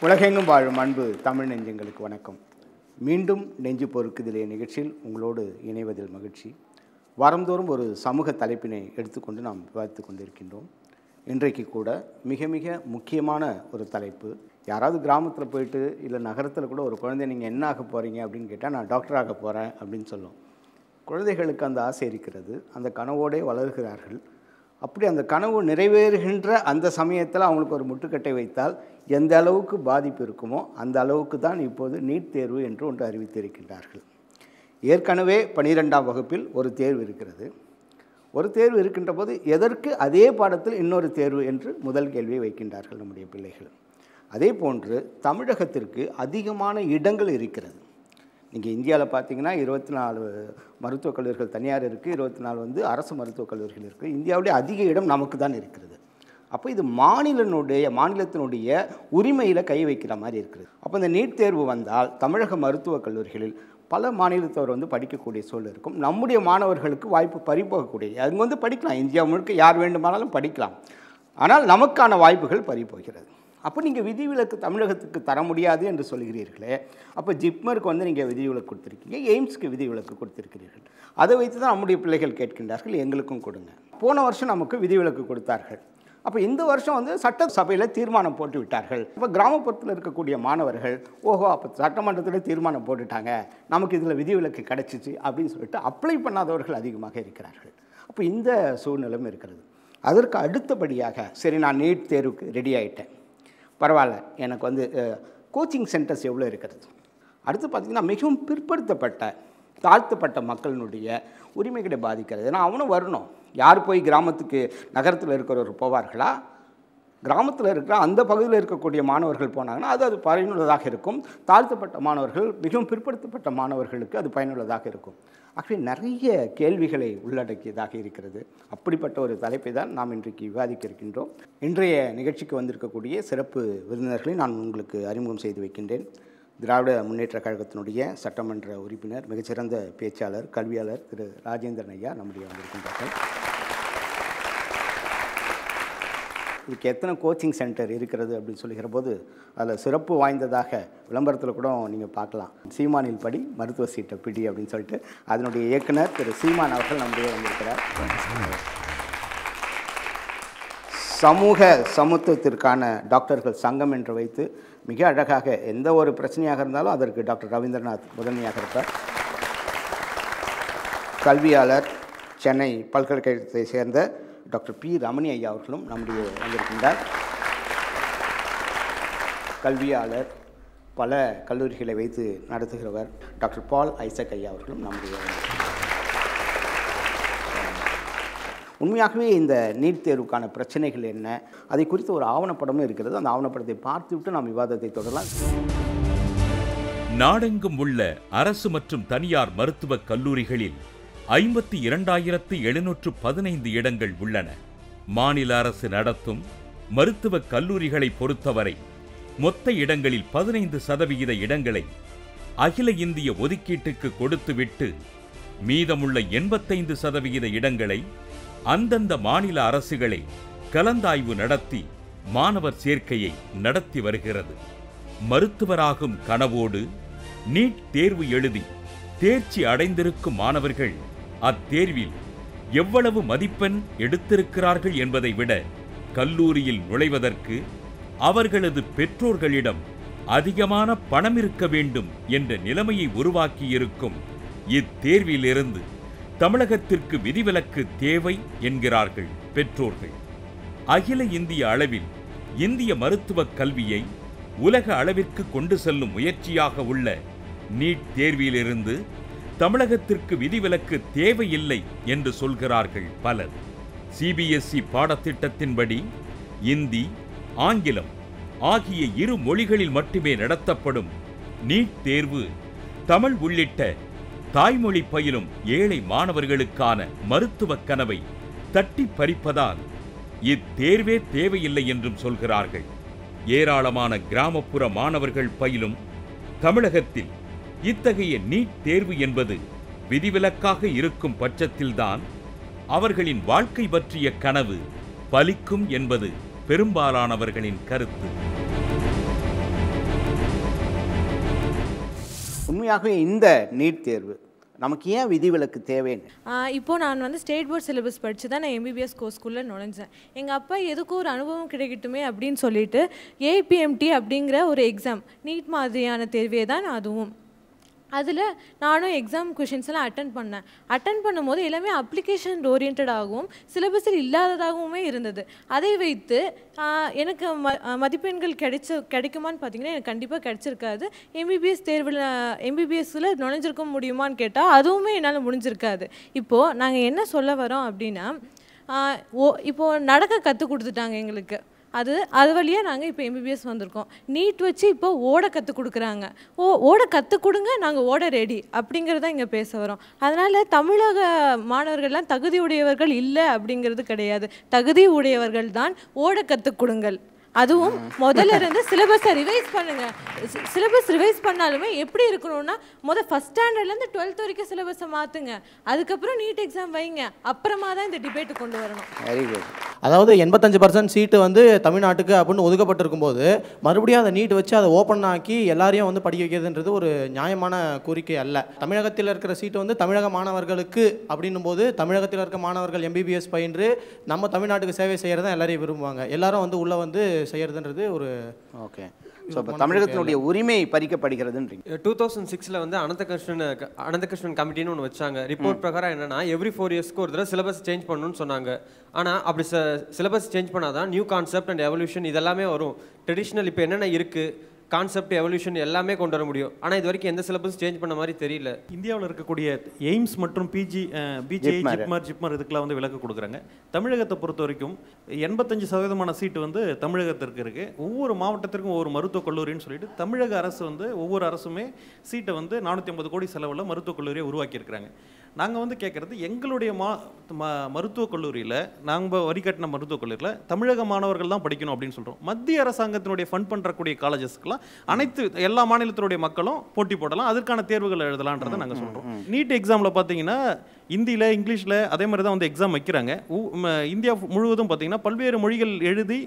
உலகெங்கும் வாழும் அன்பு தமிழ் நெஞ்சங்களுக்கு வணக்கம். மீண்டும் நெஞ்சு பொறுக்குதிலே நிகழ்ச்சியில் உங்களோடு இணைவதில் மகிழ்ச்சி. வாரந்தோறும் ஒரு சமூக தலைப்பினை எடுத்துக்கொண்டு நாம் விவாதித்து கொண்டிருக்கின்றோம். இன்றைக்கு கூட மிக மிக முக்கியமான ஒரு தலைப்பு. யாராவது கிராமத்தில் போயிட்டு இல்லை நகரத்தில் கூட ஒரு குழந்தை நீங்கள் என்ன ஆக போகிறீங்க அப்படின்னு கேட்டால் நான் டாக்டர் ஆக போகிறேன் அப்படின்னு சொல்லும். குழந்தைகளுக்கு அந்த ஆசை இருக்கிறது, அந்த கனவோடே வளர்கிறார்கள். அப்படி அந்த கனவு நிறைவேறுகின்ற அந்த சமயத்தில் அவங்களுக்கு ஒரு முட்டுக்கட்டை வைத்தால் எந்த அளவுக்கு பாதிப்பு இருக்குமோ அந்த அளவுக்கு தான் இப்போது நீட் தேர்வு என்று ஒன்று அறிவித்திருக்கின்றார்கள். ஏற்கனவே 12ஆம் வகுப்பில் ஒரு தேர்வு இருக்கிறது. ஒரு தேர்வு இருக்கின்ற போது எதற்கு அதே பாடத்தில் இன்னொரு தேர்வு என்று முதல் கேள்வியை வைக்கின்றார்கள் நம்முடைய பிள்ளைகள். அதே போன்று தமிழகத்திற்கு அதிகமான இடங்கள் இருக்கிறது. நீங்கள் இந்தியாவில் பார்த்தீங்கன்னா 24 மருத்துவக் கல்லூரிகள் தனியார் இருக்குது, 24 அரசு மருத்துவக் கல்லூரிகள் இருக்குது. இந்தியாவிலே அதிக இடம் நமக்கு தான் இருக்கிறது. அப்போ இது மாநிலத்தினுடைய உரிமையில் கை வைக்கிற மாதிரி இருக்குது. அப்போ இந்த நீட் தேர்வு வந்தால் தமிழக மருத்துவக் கல்லூரிகளில் பல மாநிலத்தவர் படிக்கக்கூடிய சூழல் இருக்கும். நம்முடைய மாணவர்களுக்கு வாய்ப்பு பறிபோகக்கூடிய, அவங்க படிக்கலாம், இந்தியா முழுக்க யார் வேண்டுமானாலும் படிக்கலாம். ஆனால் நமக்கான வாய்ப்புகள் பறிபோகிறது. அப்போ நீங்கள் விதிவிலக்கு தமிழகத்துக்கு தர முடியாது என்று சொல்கிறீர்களே, அப்போ ஜிப்மருக்கு நீங்கள் விதிவிலக்கு கொடுத்துருக்கீங்க, எய்ம்ஸ்க்கு விதிவிலக்கு கொடுத்துருக்கிறீர்கள். அதை வைத்து தான் நம்முடைய பிள்ளைகள் கேட்கின்றார்கள், எங்களுக்கும் கொடுங்க. போன வருஷம் நமக்கு விதிவிலக்கு கொடுத்தார்கள். அப்போ இந்த வருஷம் சட்டசபையில் தீர்மானம் போட்டு விட்டார்கள். இப்போ கிராமப்புறத்தில் இருக்கக்கூடிய மாணவர்கள் அப்போ சட்டமன்றத்தில் தீர்மானம் போட்டுட்டாங்க, நமக்கு இதில் விதிவிலக்கு கிடச்சிச்சு அப்படின்னு சொல்லிட்டு அப்ளை பண்ணாதவர்கள் அதிகமாக இருக்கிறார்கள். அப்போ இந்த சூழ்நிலையும் இருக்கிறது. அதற்கு அடுத்தபடியாக சரி நான் நீட் தேர்வுக்கு ரெடி ஆகிட்டேன், பரவாயில்ல, எனக்கு கோச்சிங் சென்டர்ஸ் எவ்வளோ இருக்கிறது. அடுத்து பார்த்திங்கன்னா மிகவும் பிற்படுத்தப்பட்ட தாழ்த்தப்பட்ட மக்களினுடைய உரிமைகளை பாதிக்கிறது. ஏன்னா அவனும் வரணும். யார் போய் கிராமத்துக்கு நகரத்தில் இருக்கிறவர் போவார்களா? கிராமத்தில் இருக்கிற அந்த பகுதியில் இருக்கக்கூடிய மாணவர்கள் போனாங்கன்னா அது பயனுள்ளதாக இருக்கும். தாழ்த்தப்பட்ட மாணவர்கள், மிகவும் பிற்படுத்தப்பட்ட மாணவர்களுக்கு அது பயனுள்ளதாக இருக்கும். ஆகவே நிறைய கேள்விகளை உள்ளடக்கியதாக இருக்கிறது. அப்படிப்பட்ட ஒரு தலைப்பை தான் நாம் இன்றைக்கு விவாதிக்க இருக்கின்றோம். இன்றைய நிகழ்ச்சிக்கு வந்திருக்கக்கூடிய சிறப்பு விருந்தினர்களை நான் உங்களுக்கு அறிமுகம் செய்து வைக்கின்றேன். திராவிட முன்னேற்ற கழகத்தினுடைய சட்டமன்ற உறுப்பினர், மிகச்சிறந்த பேச்சாளர், கல்வியாளர் திரு ராஜேந்திரன் ஐயா நம்முடைய வந்திருக்கின்றார்கள். இதுக்கு எத்தனை கோச்சிங் சென்டர் இருக்கிறது அப்படின்னு சொல்லுகிற போது அதில் சிறப்பு வாய்ந்ததாக விளம்பரத்தில் கூட நீங்கள் பார்க்கலாம், சீமானில் படி மருத்துவ சீட்டை பிடி அப்படின்னு சொல்லிட்டு அதனுடைய இயக்குனர் திரு சீமான் அவர்கள் நம்முடைய வந்திருக்கிறார். சமூக சமத்துவத்திற்கான டாக்டர்கள் சங்கம் என்று வைத்து மிக அழகாக எந்த ஒரு பிரச்சனையாக இருந்தாலும் அதற்கு டாக்டர் ரவீந்திரநாத் முதன்மையாக இருப்பார். கல்வியாளர், சென்னை பல்கலைக்கழகத்தை சேர்ந்த டாக்டர் பி ரமணி ஐயா அவர்களும் நம்முடைய வந்திருக்கின்றார். கல்வியாளர், பல கல்லூரிகளை வைத்து நடத்துகிறவர் டாக்டர் பால் ஐசக் ஐயா அவர்களும் நம்முடைய. உண்மையாகவே இந்த நீட் தேர்வுக்கான பிரச்சனைகள் என்ன, அதை குறித்து ஒரு ஆவணப்படமும் இருக்கிறது. அந்த ஆவணப்படத்தை பார்த்துவிட்டு நாம் விவாதத்தை தொடரலாம். நாடெங்கும் உள்ள அரசு மற்றும் தனியார் மருத்துவக் கல்லூரிகளில் 52,715 இடங்கள் உள்ளன. மாநில அரசு நடத்தும் மருத்துவக் கல்லூரிகளை பொறுத்தவரை மொத்த இடங்களில் 15% இடங்களை அகில இந்திய ஒதுக்கீட்டுக்கு கொடுத்துவிட்டு மீதமுள்ள 85% இடங்களை அந்தந்த மாநில அரசுகளை கலந்தாய்வு நடத்தி மாணவர் சேர்க்கையை நடத்தி வருகிறது. மருத்துவராகும் கனவோடு நீட் தேர்வு எழுதி தேர்ச்சி அடைந்திருக்கும் மாணவர்கள் அத்தேர்வில் எவ்வளவு மதிப்பெண் எடுத்திருக்கிறார்கள் என்பதை விட கல்லூரியில் நுழைவதற்கு அவர்களது பெற்றோர்களிடம் அதிகமான பணம் இருக்க வேண்டும் என்ற நிலைமையை உருவாக்கியிருக்கும் இத்தேர்விலிருந்து தமிழகத்திற்கு விதிவிலக்கு தேவை என்கிறார்கள் பெற்றோர்கள். அகில இந்திய அளவில் இந்திய மருத்துவக் கல்வியை உலக அளவிற்கு கொண்டு செல்லும் முயற்சியாக உள்ள நீட் தேர்விலிருந்து தமிழகத்திற்கு விதிவிலக்கு தேவையில்லை என்று சொல்கிறார்கள் பலர். சிபிஎஸ்இ பாடத்திட்டத்தின்படி இந்தி, ஆங்கிலம் ஆகிய 2 மொழிகளில் மட்டுமே நடத்தப்படும் நீட் தேர்வு தமிழ் உள்ளிட்ட தாய்மொழி பயிலும் ஏழை மாணவர்களுக்கான மருத்துவக் கனவை தட்டி பறிப்பதால் இத்தேர்வே தேவையில்லை என்றும் சொல்கிறார்கள். ஏராளமான கிராமப்புற மாணவர்கள் பயிலும் தமிழகத்தில் இத்தகைய நீட் தேர்வு என்பது விதிவிலக்காக இருக்கும் பட்சத்தில்தான் அவர்களின் வாழ்க்கை பற்றிய கனவு பலிக்கும் என்பது பெரும்பாலானவர்களின் கருத்து. உண்மையாகவே இந்த நீட் தேர்வு நமக்கு ஏன் விதிவிலக்கு தேவைன்னு? இப்போது நான் வந்து ஸ்டேட் போர்ட் சிலபஸ் படித்து தான் நான் எம்பிபிஎஸ் கோர்ஸ்குள்ளே நுழைஞ்சேன். எங்கள் அப்பா எதுக்கும் ஒரு அனுபவம் கிடைக்கட்டுமே அப்படின்னு சொல்லிட்டு ஏபிஎம்டி அப்படிங்கிற ஒரு எக்ஸாம், நீட் மாதிரியான தேர்வே தான் அதுவும். அதில் நானும் எக்ஸாம் கொஷின்ஸ்லாம் அட்டன் பண்ணும்போது எல்லாமே அப்ளிகேஷன் ஓரியன்டாகவும் சிலபஸில் இல்லாததாகவுமே இருந்தது. அதை வைத்து எனக்கு மதிப்பெண்கள் கிடைக்குமான்னு பார்த்தீங்கன்னா எனக்கு கண்டிப்பாக கிடைச்சிருக்காது. எம்பிபிஎஸ் தேர்வில் எம்பிபிஎஸ்ஸில் நுழைஞ்சிருக்க முடியுமான்னு கேட்டால் அதுவுமே என்னால் முடிஞ்சிருக்காது. இப்போது நாங்கள் என்ன சொல்ல வரோம் அப்படின்னா, இப்போது நடக்க கற்றுக் கொடுத்துட்டாங்க எங்களுக்கு. அது வழியாக நாங்கள் இப்போ எம்பிபிஎஸ் வந்திருக்கோம். நீட் வச்சு இப்போ ஓட கற்றுக் கொடுக்குறாங்க. ஓட கற்றுக் கொடுங்க, நாங்கள் ஓட ரெடி அப்படிங்கிறத இங்கே பேச வரோம். அதனால் தமிழக மாணவர்கள்லாம் தகுதி உடையவர்கள் இல்லை அப்படிங்கிறது கிடையாது. தகுதி உடையவர்கள் தான் ஓட கற்றுக் கொடுங்கள். அதுவும் முதல்ல இருந்து சிலபஸை ரிவைஸ் பண்ணுங்க. சிலபஸ் ரிவைஸ் பண்ணாலுமே எப்படி இருக்கணும்னா ஃபர்ஸ்ட் ஸ்டாண்டர்ட்லேருந்து 12th வரைக்கும் சிலபஸை மாற்றுங்க. அதுக்கப்புறம் நீட் எக்ஸாம் வைங்க. அப்புறமா தான் இந்த டிபேட்டு கொண்டு வரணும். Very good. அதாவது 85% சீட்டு வந்து தமிழ்நாட்டுக்கு அப்படின்னு ஒதுக்கப்பட்டிருக்கும் போது மறுபடியும் அதை நீட் வச்சு அதை ஓப்பன் ஆக்கி எல்லாரையும் வந்து படிக்க வைக்கிறதுன்றது ஒரு நியாயமான கோரிக்கை அல்ல. தமிழகத்தில் இருக்கிற சீட்டு வந்து தமிழக மாணவர்களுக்கு அப்படின்னும் போது தமிழகத்தில் இருக்க மாணவர்கள் எம்பிபிஎஸ் பயின்று நம்ம தமிழ்நாட்டுக்கு சேவை செய்கிறதான் எல்லாரையும் விரும்புவாங்க. எல்லாரும் வந்து உள்ளே வந்து செய்யறதுன்றது ஒரு ஓகே. ஸோ இப்போ தமிழகத்தினுடைய உரிமை பறிக்கப்படுகிறதுன்றீங்க. 2006 வந்து அனந்தகிருஷ்ணன் கமிட்டின்னு ஒன்று வச்சாங்க. ரிப்போர்ட் பிரகாரம் என்னன்னா எவ்ரி 4 இயர்ஸ்க்கு ஒரு தடவை சிலபஸ் சேஞ்ச் பண்ணணும்னு சொன்னாங்க. ஆனால் அப்படி சிலபஸ் சேஞ்ச் பண்ணாதான் நியூ கான்செப்ட் அண்ட் எவல்யூஷன் இதெல்லாமே வரும். ட்ரெடிஷ்னல் இப்போ என்னென்ன இருக்குது, கான்செப்ட் எவல்யூஷன் எல்லாமே கொண்டு வர முடியும். ஆனால் இது வரைக்கும் எந்த சிலபஸ் சேஞ்ச் பண்ண மாதிரி தெரியல. இந்தியாவில் இருக்கக்கூடிய எய்ம்ஸ் மற்றும் பிஜிஐ ஜிப்மர் இதுக்கெல்லாம் வந்து விலக்கு கொடுக்குறாங்க. தமிழகத்தை பொறுத்த வரைக்கும் 85% சீட்டு வந்து தமிழகத்திற்கு இருக்குது. ஒவ்வொரு மாவட்டத்திற்கும் ஒவ்வொரு மருத்துவக் கல்லூரின்னு சொல்லிட்டு தமிழக அரசு வந்து ஒவ்வொரு அரசுமே சீட்டை வந்து 450 கோடி செலவில் மருத்துவக் கல்லூரியை உருவாக்கியிருக்கிறாங்க. நாங்கள் வந்து கேட்குறது, எங்களுடைய மருத்துவக் கல்லூரியில் நாங்கள் வரி கட்டின மருத்துவக் கல்லூரியில் தமிழக மாணவர்கள் தான் படிக்கணும் அப்படின்னு சொல்கிறோம். மத்திய அரசாங்கத்தினுடைய ஃபண்ட் பண்ணுறக்கூடிய காலேஜஸ்க்கெலாம் அனைத்து எல்லா மாநிலத்தினுடைய மக்களும் போட்டி போடலாம், அதற்கான தேர்வுகள் எழுதலான்றதை நாங்கள் சொல்கிறோம். நீட் எக்ஸாமில் பார்த்தீங்கன்னா இந்தியில், இங்கிலீஷில் அதே மாதிரி தான் வந்து எக்ஸாம் வைக்கிறாங்க. இந்தியா முழுவதும் பார்த்தீங்கன்னா பல்வேறு மொழிகள் எழுதி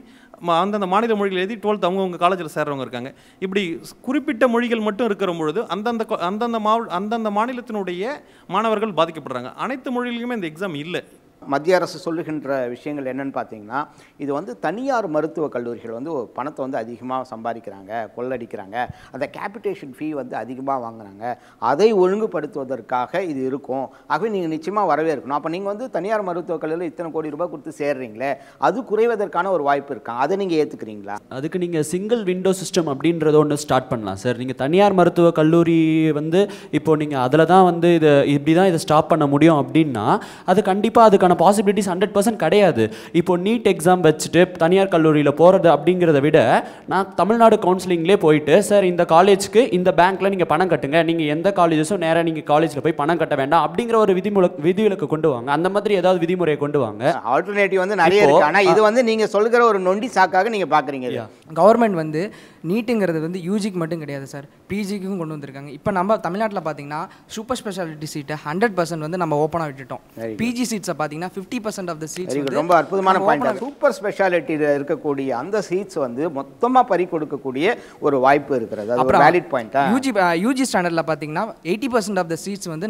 அந்தந்த மாநில மொழிகள் எழுதி 12th அவங்கவுங்க காலேஜில் சேர்றவங்க இருக்காங்க. இப்படி குறிப்பிட்ட மொழிகள் மட்டும் இருக்கிற பொழுது அந்தந்த மாநிலத்தினுடைய மாணவர்கள் பாதிக்கப்படுறாங்க. அனைத்து மொழிகளுமே இந்த எக்ஸாம் இல்லை. மத்திய அரசு சொல்லுகின்ற விஷயங்கள் என்னன்னு பார்த்தீங்கன்னா, இது வந்து தனியார் மருத்துவக் கல்லூரிகள் வந்து பணத்தை வந்து அதிகமாக சம்பாதிக்கிறாங்க, கொள்ளடிக்கிறாங்க, அந்த கேபிட்டேஷன் ஃபீ வந்து அதிகமாக வாங்குறாங்க, அதை ஒழுங்குபடுத்துவதற்காக இது இருக்கும். ஆகவே நீங்கள் நிச்சயமாக வரவேற்கணும். அப்போ நீங்கள் வந்து தனியார் மருத்துவக் கல்லூரியில் இத்தனை கோடி ரூபாய் கொடுத்து சேர்றீங்களே, அது குறைவதற்கான ஒரு வாய்ப்பு இருக்காங்க. அதை நீங்கள் ஏற்றுக்கிறீங்களா? அதுக்கு நீங்கள் சிங்கிள் விண்டோ சிஸ்டம் அப்படின்றத ஒன்று ஸ்டார்ட் பண்ணலாம் சார். நீங்கள் தனியார் மருத்துவக் கல்லூரி வந்து இப்போது நீங்கள் அதில் தான் வந்து இப்படி தான் இதை ஸ்டாப் பண்ண முடியும் அப்படின்னா அது கண்டிப்பாக அதுக்கான பாசிபிலிட்டிஸ் 100% கிடையாது. இப்போ நீட் எக்ஸாம் வச்சுட்டு தனியார் கல்லூரியில் போகிறது அப்படிங்கிறத விட நான் தமிழ்நாடு கவுன்சிலிங்லேயே போயிட்டு, சார் இந்த காலேஜுக்கு இந்த பேங்க்கில் நீங்கள் பணம் கட்டுங்க, நீங்கள் எந்த காலேஜஸும் நேராக நீங்கள் காலேஜில் போய் பணம் கட்ட வேண்டாம் அப்படிங்கிற ஒரு விதிவிலக்கு கொண்டு வாங்க. அந்த மாதிரி ஏதாவது விதிமுறையை கொண்டு வாங்க. ஆல்டர்னேட்டிவ் வந்து நிறைய இருக்கு. ஆனால் இது வந்து நீங்கள் சொல்கிற ஒரு நொண்டி சாக்காக நீங்கள் பார்க்குறீங்க. கவர்மெண்ட் வந்து நீட்டுங்கிறது வந்து யூஜிக்கு மட்டும் கிடையாது சார், பிஜிக்கும் கொண்டு வந்திருக்காங்க. இப்போ நம்ம தமிழ்நாட்டில் பார்த்தீங்கன்னா சூப்பர் ஸ்பெஷாலிட்டி சீட்டை 100% வந்து நம்ம ஓப்பனாக விட்டுட்டோம். பிஜி சீட்ஸை பார்த்தீங்கன்னா 50% ஆஃப் த சீட்ஸ் வந்து ரொம்ப அற்புதமான பாயிண்ட். சூப்பர் ஸ்பெஷாலிட்டியில் இருக்கக்கூடிய அந்த சீட்ஸ் வந்து மொத்தமாக பறி கொடுக்கக்கூடிய ஒரு வாய்ப்பு இருக்கிறது. அது ஒரு வேலிட் பாயிண்ட். யூஜி ஸ்டாண்டர்டில் பார்த்தீங்கன்னா 80% ஆஃப் த சீட்ஸ் வந்து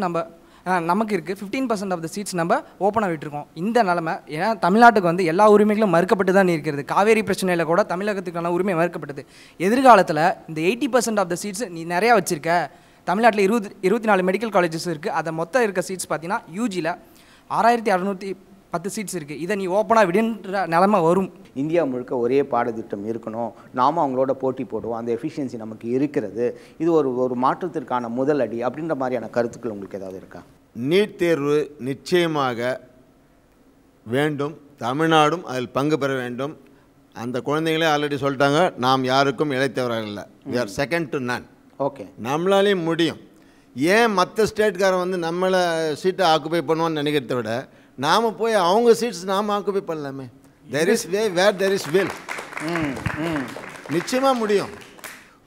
நமக்கு இருக்குது, 15% ஆஃப் த சீட்ஸ் நம்ம ஓப்பனாக விட்டுருக்கோம். இந்த நிலமை ஏன்னா தமிழ்நாட்டுக்கு வந்து எல்லா உரிமைகளும் மறுக்கப்பட்டு தான் இருக்கிறது. காவேரி பிரச்சனையில் கூட தமிழகத்துக்கான உரிமை மறுக்கப்பட்டது. எதிர்காலத்தில் இந்த 80% ஆஃப் த சீட்ஸ் நீ நிறையா வச்சுருக்க. தமிழ்நாட்டில் 24 மெடிக்கல் காலேஜஸ் இருக்குது. அதை மொத்தம் இருக்க சீட்ஸ் பார்த்தீங்கன்னா யூஜியில் 6610 சீட்ஸ் இருக்குது. இதை நீ ஓப்பனாக விடுன்ற நிலமை வரும். இந்தியா முழுக்க ஒரே பாடத்திட்டம் இருக்கணும், நாம் அவங்களோட போட்டி போடுவோம், அந்த எஃபிஷியன்சி நமக்கு இருக்கிறது, இது ஒரு மாற்றத்திற்கான முதல் அடி அப்படின்ற மாதிரியான கருத்துக்கள் உங்களுக்கு ஏதாவது இருக்கா? நீட் தேர்வு நிச்சயமாக வேண்டும், தமிழ்நாடும் அதில் பங்கு பெற வேண்டும். அந்த குழந்தைங்களே ஆல்ரெடி சொல்லிட்டாங்க, நாம் யாருக்கும் இழைத்தவர்கள் இல்லை, we are second to none. Okay, நம்மளாலேயும் முடியும். ஏன் மற்ற ஸ்டேட்காரன் வந்து நம்மளை சீட்டை ஆக்குபை பண்ணுவான்னு நினைக்கிறத விட நாம் போய் அவங்க சீட்ஸ் நாம் ஆக்குபை பண்ணலாமே. there is way where there is will. நிச்சயமாக முடியும்.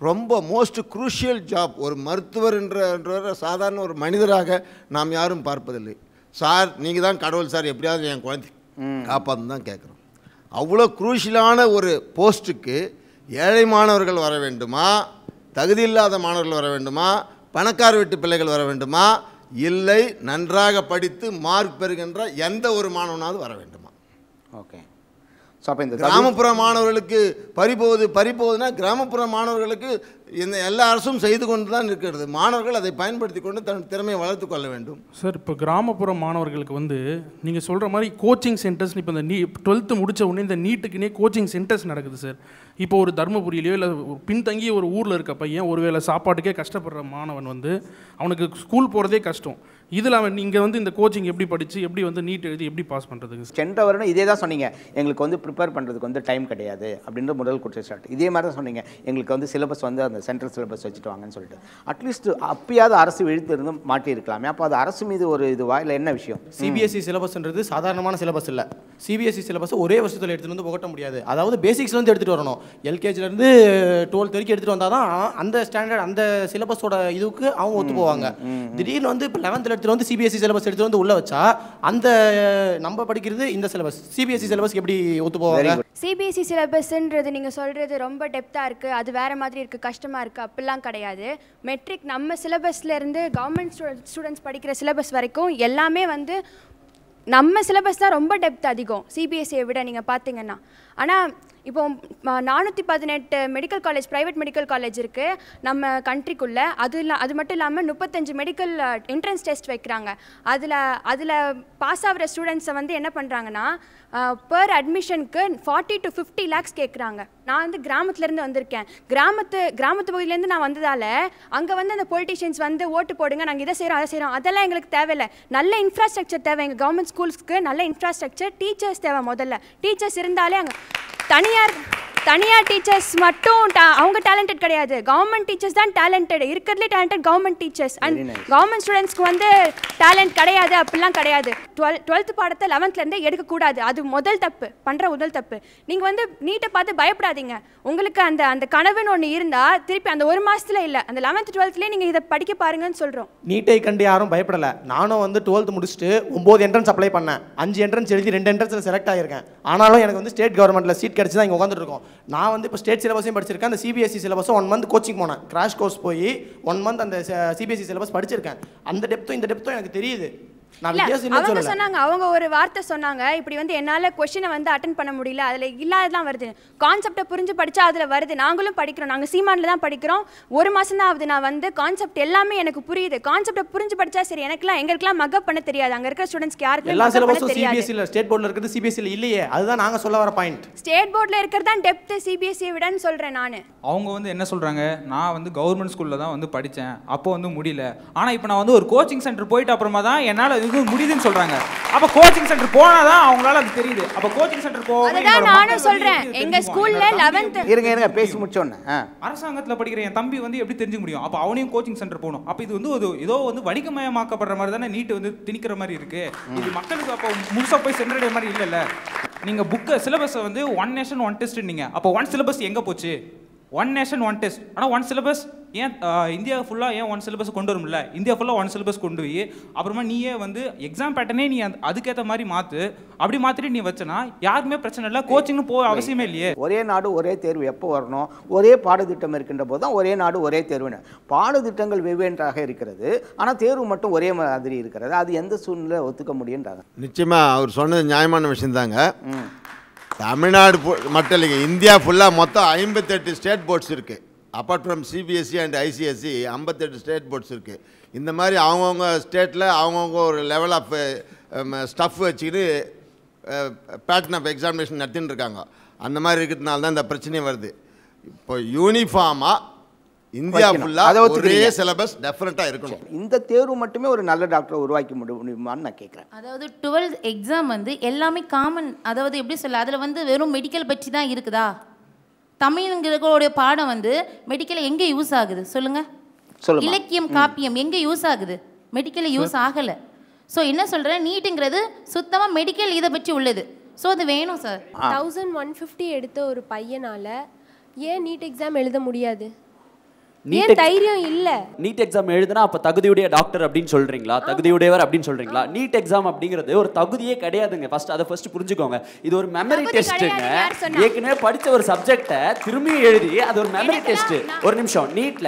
ரொம்ப மோஸ்ட் குரூஷியல் ஜாப் ஒரு மருத்துவர் என்ற சாதாரண ஒரு மனிதராக நாம் யாரும் பார்ப்பதில்லை. சார் நீங்கள் தான் கடவுள் சார், எப்படியாவது என் குழந்தை காப்பாற்று தான் கேட்குறோம். அவ்வளோ குரூஷியலான ஒரு போஸ்ட்டுக்கு ஏழை மாணவர்கள் வர வேண்டுமா, தகுதி இல்லாத மாணவர்கள் வர வேண்டுமா, பணக்கார வீட்டு பிள்ளைகள் வர வேண்டுமா, இல்லை நன்றாக படித்து மார்க் பெறுகின்ற எந்த ஒரு மாணவனாவது வர வேண்டுமா? ஓகே. ஸோ அப்போ இந்த கிராமப்புற மாணவர்களுக்கு பறிப்போகுதுன்னா கிராமப்புற மாணவர்களுக்கு இந்த எல்லா அரசும் செய்து கொண்டு தான் இருக்கிறது. மாணவர்கள் அதை பயன்படுத்தி கொண்டு தன் திறமையை வளர்த்து கொள்ள வேண்டும். சார், இப்போ கிராமப்புற மாணவர்களுக்கு வந்து நீங்கள் சொல்கிற மாதிரி கோச்சிங் சென்டர்ஸ், இப்போ இந்த 12th முடித்த உடனே இந்த நீட்டுக்குன்னே கோச்சிங் சென்டர்ஸ் நடக்குது சார். இப்போ ஒரு தருமபுரியிலையோ இல்லை பின்தங்கிய ஒரு ஊரில் இருக்க பையன் ஒருவேளை சாப்பாட்டுக்கே கஷ்டப்படுற மாணவன் வந்து அவனுக்கு ஸ்கூல் போகிறதே கஷ்டம். இதில் அவன் இங்கே வந்து இந்த கோச்சிங் எப்படி படித்து எப்படி வந்து நீட் எழுதி எப்படி பாஸ் பண்ணுறதுக்கு? சென்ற வருடம் இதே தான் சொன்னீங்க, எங்களுக்கு வந்து ப்ரிப்பேர் பண்ணுறதுக்கு வந்து டைம் கிடையாது அப்படின்ற முதல் குற்றச்சாட்டு. இதே மாதிரி தான் சொன்னீங்க, எங்களுக்கு வந்து சிலபஸ் வந்து அந்த சென்ட்ரல் சிலபஸ் வச்சுட்டு வாங்கன்னு சொல்லிட்டு. அட்லீஸ்ட் அப்பயாவது அரசு விழித்திருந்து மாட்டியிருக்கலாமே. அப்போ அது அரசு மீது ஒரு இதுவா இல்லை என்ன விஷயம்? சிபிஎஸ்சி சிலபஸ்ன்றது சாதாரணமான சிலபஸ் இல்லை. சிபிஎஸ்சி சிலபஸ் ஒரே வருஷத்தில் எடுத்துகிட்டு வந்து புகட்ட முடியாது. அதாவது பேசிக்ஸ்லேருந்து எடுத்துகிட்டு வரணும். எல்கேஜிலேருந்து 12th வரைக்கும் எடுத்துகிட்டு வந்தால் தான் அந்த ஸ்டாண்டர்ட் அந்த சிலபஸோட இதுக்கு அவங்க ஒத்து போவாங்க. திடீர்னு வந்து இப்போ 11th எடுத்துகிட்டு வந்து சிபிஎஸ்சி சிலபஸ் எடுத்துகிட்டு வந்து உள்ளே வச்சா அந்த நம்ம படிக்கிறது இந்த சிலபஸ் சிபிஎஸ்சி சிலபஸ் எப்படி ஒத்து போவாங்க? சிபிஎஸ்சி சிலபஸ்ன்றது நீங்கள் சொல்கிறது ரொம்ப டெப்த்தாக இருக்குது, அது வேறு மாதிரி இருக்குது, கஷ்டமாக இருக்குது, அப்படிலாம் கிடையாது. மெட்ரிக் நம்ம சிலபஸ்லேருந்து கவர்மெண்ட் ஸ்டூடெண்ட்ஸ் படிக்கிற சிலபஸ் வரைக்கும் எல்லாமே வந்து நம்ம சிலபஸ் தான் ரொம்ப டெப்த் அதிகம் சிபிஎஸ்சியை விட நீங்கள் பார்த்தீங்கன்னா. ஆனால் இப்போ 418 medical college, private medical college இருக்குது நம்ம கண்ட்ரிக்குள்ளே. அது மட்டும் இல்லாமல் 35 மெடிக்கல் என்ட்ரன்ஸ் டெஸ்ட் வைக்கிறாங்க. அதில் பாஸ் ஆகிற ஸ்டூடெண்ட்ஸை வந்து என்ன பண்ணுறாங்கன்னா பர் அட்மிஷனுக்கு 40 to 50 lakhs கேட்குறாங்க. நான் வந்து கிராமத்துலேருந்து வந்திருக்கேன். கிராமத்து பகுதியிலேருந்து நான் வந்ததால் அங்கே வந்து அந்த பொலிட்டிஷியன்ஸ் வந்து ஓட்டு போடுங்க, நாங்கள் இதை செய்கிறோம் அதை செய்கிறோம், அதெல்லாம் எங்களுக்கு தேவையில்லை. நல்ல இன்ஃப்ராஸ்ட்ரக்சர் தேவை. எங்கள் கவர்மெண்ட் ஸ்கூல்ஸ்க்கு நல்ல இன்ஃப்ராஸ்ட்ரக்சர், டீச்சர்ஸ் தேவை. முதல்ல டீச்சர்ஸ் இருந்தாலே அங்கே தனியார் டீச்சர்ஸ் மட்டும் அவங்க டேலண்டட் கிடையாது. கவர்மெண்ட் டீச்சர்ஸ் தான் டேலண்டட். இருக்கிறதுலே talented government teachers. And government ஸ்டூடெண்ட்ஸ்க்கு வந்து டேலண்ட் கிடையாது அப்படிலாம் கிடையாது. 12th பாடத்தை 11th எடுக்கக்கூடாது. அது முதல் தப்பு, பண்ணுற முதல் தப்பு. நீங்கள் வந்து நீட்டை பார்த்து பயப்படாதீங்க. உங்களுக்கு அந்த கனவுன்னு ஒன்று இருந்தால் திருப்பி அந்த ஒரு மாதத்துல இல்லை, அந்த 11th 12thலேயே நீங்கள் இதை படிக்க பாருங்கன்னு சொல்கிறோம். நீட்டை கண்டு யாரும் பயப்படலை. நானும் வந்து 12th முடிச்சுட்டு 9 என்ட்ரன்ஸ் அப்ளை பண்ணேன். 5 என்ட்ரன்ஸ் எழுதி 2 என்ட்ரன்ஸில் செலக்ட் ஆகியிருக்கேன். ஆனாலும் எனக்கு வந்து ஸ்டேட் கவர்மெண்ட்டில் சீட் கிடச்சி தான் இங்கே உட்காந்துட்டு இருக்கோம். நான் வந்து இப்போ ஸ்டேட் சிலபஸையும் படிச்சிருக்கேன். அந்த சிபிஎஸ்சி சிலபஸும் 1 month கோச்சிங் போனேன். கிராஷ் கோர்ஸ் போய் 1 month அந்த சிபிஎஸ்சி சிலபஸ் படிச்சிருக்கேன். அந்த டெப்த்தும் இந்த டெப்த்தும் எனக்கு தெரியுது. அவங்க சொன்னாங்க, அவங்க ஒரு வார்த்தை சொன்னாங்க, இப்படி வந்து என்னால் கொஸ்டினை வந்து அட்டன் பண்ண முடியல, அதில் இல்லாததான் வருது, கான்செப்டை புரிஞ்சு படித்தா அதில் வருது. நாங்களும் படிக்கிறோம், நாங்கள் சீமானில் தான் படிக்கிறோம். 1 மாதம் தான் ஆகுது. நான் வந்து கான்செப்ட் எல்லாமே எனக்கு புரியுது. கான்செப்டை புரிஞ்சு படித்தா சரி. எங்களுக்கெல்லாம் மக்கப் பண்ண தெரியாது. அங்கே இருக்கிற ஸ்டூடெண்ட்ஸ்க்கு யாருக்கும் எல்லா சிலபஸும் சிபிஎஸ்சியில் ஸ்டேட் போர்டில் இருக்கிறது சிபிஎஸ்சியில் இல்லையே. அதுதான் நாங்கள் சொல்ல வர பாயிண்ட். ஸ்டேட் போர்டில் இருக்கிறது தான் டெப்த்து சிபிஎஸ்சியை விடன்னு சொல்கிறேன் நான். அவங்க வந்து என்ன சொல்கிறாங்க, நான் வந்து கவர்மெண்ட் ஸ்கூலில் தான் வந்து படித்தேன், அப்போ வந்து முடியல. ஆனால் இப்போ நான் வந்து ஒரு கோச்சிங் சென்டர் போயிட்டு அப்புறமா தான் என்னால் இது முடியுதுன்னு சொல்கிறாங்க. அப்ப கோச்சிங் சென்டர் போனாதான் அவங்களால அது தெரியுது. அப்ப கோச்சிங் சென்டர் அதுதான் நானும் சொல்றேன். எங்க ஸ்கூல்ல 11th இருங்க பேசி முடிச்சோன்னு அரசாங்கத்துல படிக்கிற என் தம்பி வந்து எப்படி தெரிஞ்சுக்க முடியும்? அப்ப அவனையும் கோச்சிங் சென்டர் போகணும். அப்ப இது வந்து ஏதோ வந்து வணிகமயமாக்கப்படுற மாதிரி தானே நீட் வந்து திணிக்கிற மாதிரி இருக்கு. இது மக்களுக்கு அப்போ முழுசா போய் சென்றடைய மாதிரி இல்லைல்ல. நீங்க புக்கை சிலபஸை வந்து 1 nation 1 test நீங்க அப்போ 1 syllabus எங்க போச்சு? 1 nation 1 test. ஆனால் 1 syllabus ஏன் இந்தியா ஃபுல்லாக ஏன் 1 syllabus கொண்டு வரும்ல? இந்தியா ஃபுல்லாக 1 syllabus கொண்டு போய் அப்புறமா நீயே வந்து எக்ஸாம் பேட்டர்னே நீ அதுக்கேற்ற மாதிரி மாற்று. அப்படி மாற்றிட்டு நீ வச்சனா யாருக்குமே பிரச்சனை இல்லை. கோச்சிங்னு போக அவசியமே இல்லையே. ஒரே நாடு ஒரே தேர்வு எப்போ வரணும்? ஒரே பாடத்திட்டம் இருக்கின்ற போது தான் ஒரே நாடு ஒரே தேர்வுன்னு. பாடத்திட்டங்கள் வெவ்வேறாக இருக்கிறது, ஆனால் தேர்வு மட்டும் ஒரே மாதிரி இருக்கிறது. அது எந்த சூழ்நிலை ஒத்துக்க முடியுன்றாங்க. நிச்சயமாக அவர் சொன்னது நியாயமான விஷயந்தாங்க. தமிழ்நாடு மட்டும் இல்லைங்க, இந்தியா ஃபுல்லாக மொத்தம் 58 ஸ்டேட் போர்ட்ஸ் இருக்குது. Apart from CBSE and ICSE 58 state boards இருக்குது. இந்த மாதிரி அவங்கவுங்க ஸ்டேட்டில் அவங்கவுங்க ஒரு லெவல் ஆஃப் ஸ்டஃப் வச்சுக்கிட்டு பேட்டர்ன் ஆஃப் எக்ஸாமினேஷன் நடத்தின்னு இருக்காங்க. அந்த மாதிரி இருக்கிறதுனால தான் இந்த பிரச்சனையே வருது. இப்போ யூனிஃபார்மாக இந்தியா ஃபுல்லாக ஒரே சிலபஸ் டெஃபினட்டாக இருக்கணும். இந்த தேர்வு மட்டுமே ஒரு நல்ல டாக்டரை உருவாக்கி முடியுமான்னு நான் கேட்குறேன். அதாவது 12th எக்ஸாம் வந்து எல்லாமே காமன். அதாவது எப்படி சொல்ல, அதில் வந்து வெறும் மெடிக்கல் பற்றி தான் இருக்குதா? தமிழ்ங்கிறோடைய பாடம் வந்து மெடிக்கல் எங்கே யூஸ் ஆகுது சொல்லுங்கள்? இலக்கியம் காப்பியம் எங்கே யூஸ் ஆகுது? மெடிக்கல் யூஸ் ஆகலை. ஸோ என்ன சொல்கிறேன், நீட்டுங்கிறது சுத்தமாக மெடிக்கல் இதை பற்றி உள்ளது. ஸோ அது வேணும் சார். 1150 எடுத்த ஒரு பையனால் ஏன் நீட் எக்ஸாம் எழுத முடியாது? ஏன் தைரியம் இல்ல? நீட் எக்ஸாம் எழுதுனா அப்ப தகுதியுடைய டாக்டர் அப்படின்னு சொல்றீங்களா, தகுதியுடையவர் அப்படின்னு சொல்றீங்களா? நீட் எக்ஸாம் அப்படிங்கிறது ஒரு தகுதியே கிடையாதுங்க. ஃபர்ஸ்ட் புரிஞ்சுக்கோங்க. இது ஒரு மெமரி டெஸ்ட்டுங்க. ஏற்கனவே படிச்ச ஒரு சப்ஜெக்டை திரும்பி எழுதி அது ஒரு மெமரி டெஸ்ட். ஒரு நிமிஷம், நீட்ல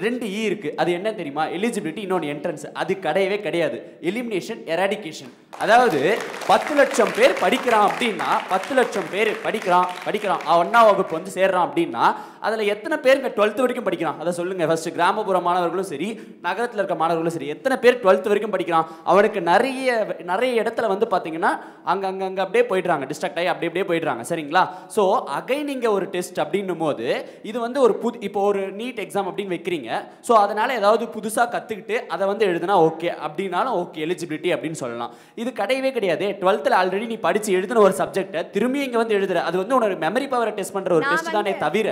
ரெண்டு இ இருக்கு. அது என்ன தெரியுமா? எலிஜிபிலிட்டி, இன்னொன்று என்ட்ரன்ஸ். அது கிடையவே கிடையாது. Elimination, eradication. அதாவது 10 லட்சம் பேர் படிக்கிறான் அப்படின்னா 10 லட்சம் பேர் படிக்கிறான் 1ஆம் வகுப்பு வந்து சேர்றான் அப்படின்னா அதில் எத்தனை பேருங்க 12th வரைக்கும் படிக்கிறான்? அதை சொல்லுங்க. ஃபர்ஸ்ட் கிராமப்புற மாணவர்களும் சரி, நகரத்தில் இருக்க மாணவர்களும் சரி, எத்தனை பேர் 12th வரைக்கும் படிக்கிறான்? அவனுக்கு நிறைய இடத்துல வந்து பார்த்தீங்கன்னா அங்கே அப்படியே போயிடுறாங்க, டிஸ்ட்ராக்ட் ஆகி அப்படியே போயிடுறாங்க. சரிங்களா? ஸோ அகைன் நீங்கள் ஒரு டெஸ்ட் அப்படின்னும் போது இது வந்து ஒரு இப்போ ஒரு நீட் எக்ஸாம் அப்படின்னு வைக்கிறீங்க. ஸோ அதனால ஏதாவது புதுசாக கற்றுக்கிட்டு அதை வந்து எழுதுனா ஓகே அப்படின்னாலும் ஓகே, எலிஜிபிலிட்டி அப்படின்னு சொல்லலாம். இது கிடையவே கிடையாது. 12th ஆல்ரெடி நீ படிச்சு எழுதின ஒரு சப்ஜெக்ட்டை திரும்பி இங்கே வந்து எழுதுற, அது வந்து உனக்கு மெமரி பவரை டெஸ்ட் பண்ணுற ஒரு டெஸ்ட் தானே தவிர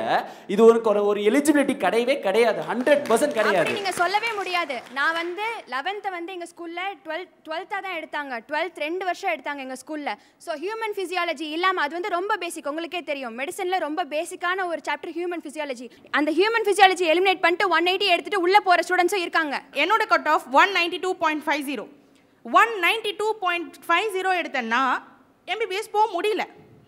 இது ஒரு எலிஜிபிலிட்டி கிடையவே கிடையாது. 100% கிடையாது. நீங்க சொல்லவே முடியாது. நான் வந்து 11th வந்து எங்க ஸ்கூல்ல 12th தான் எடுத்தாங்க. 12th 2 வருஷம் எடுத்தாங்க எங்க ஸ்கூல்ல. ஸோ ஹியூமன் ஃபிசியாலஜி இல்லாம அது வந்து ரொம்ப பேசிக், உங்களுக்கே தெரியும். மெடிசன்ல ரொம்ப பேசிக்கான ஒரு சாப்டர் ஹியூமன் ஃபிசியாலஜி. அந்த ஹியூமன் ஃபிசியாலஜி எலிமினேட் பண்ணிட்டு 180 எடுத்துட்டு உள்ள போற ஸ்டூடெண்ட்ஸும் இருக்காங்க. என்னோட கட் ஆஃப் 192.50. 192.50 எடுத்தேன்னா MBBS போக முடியல.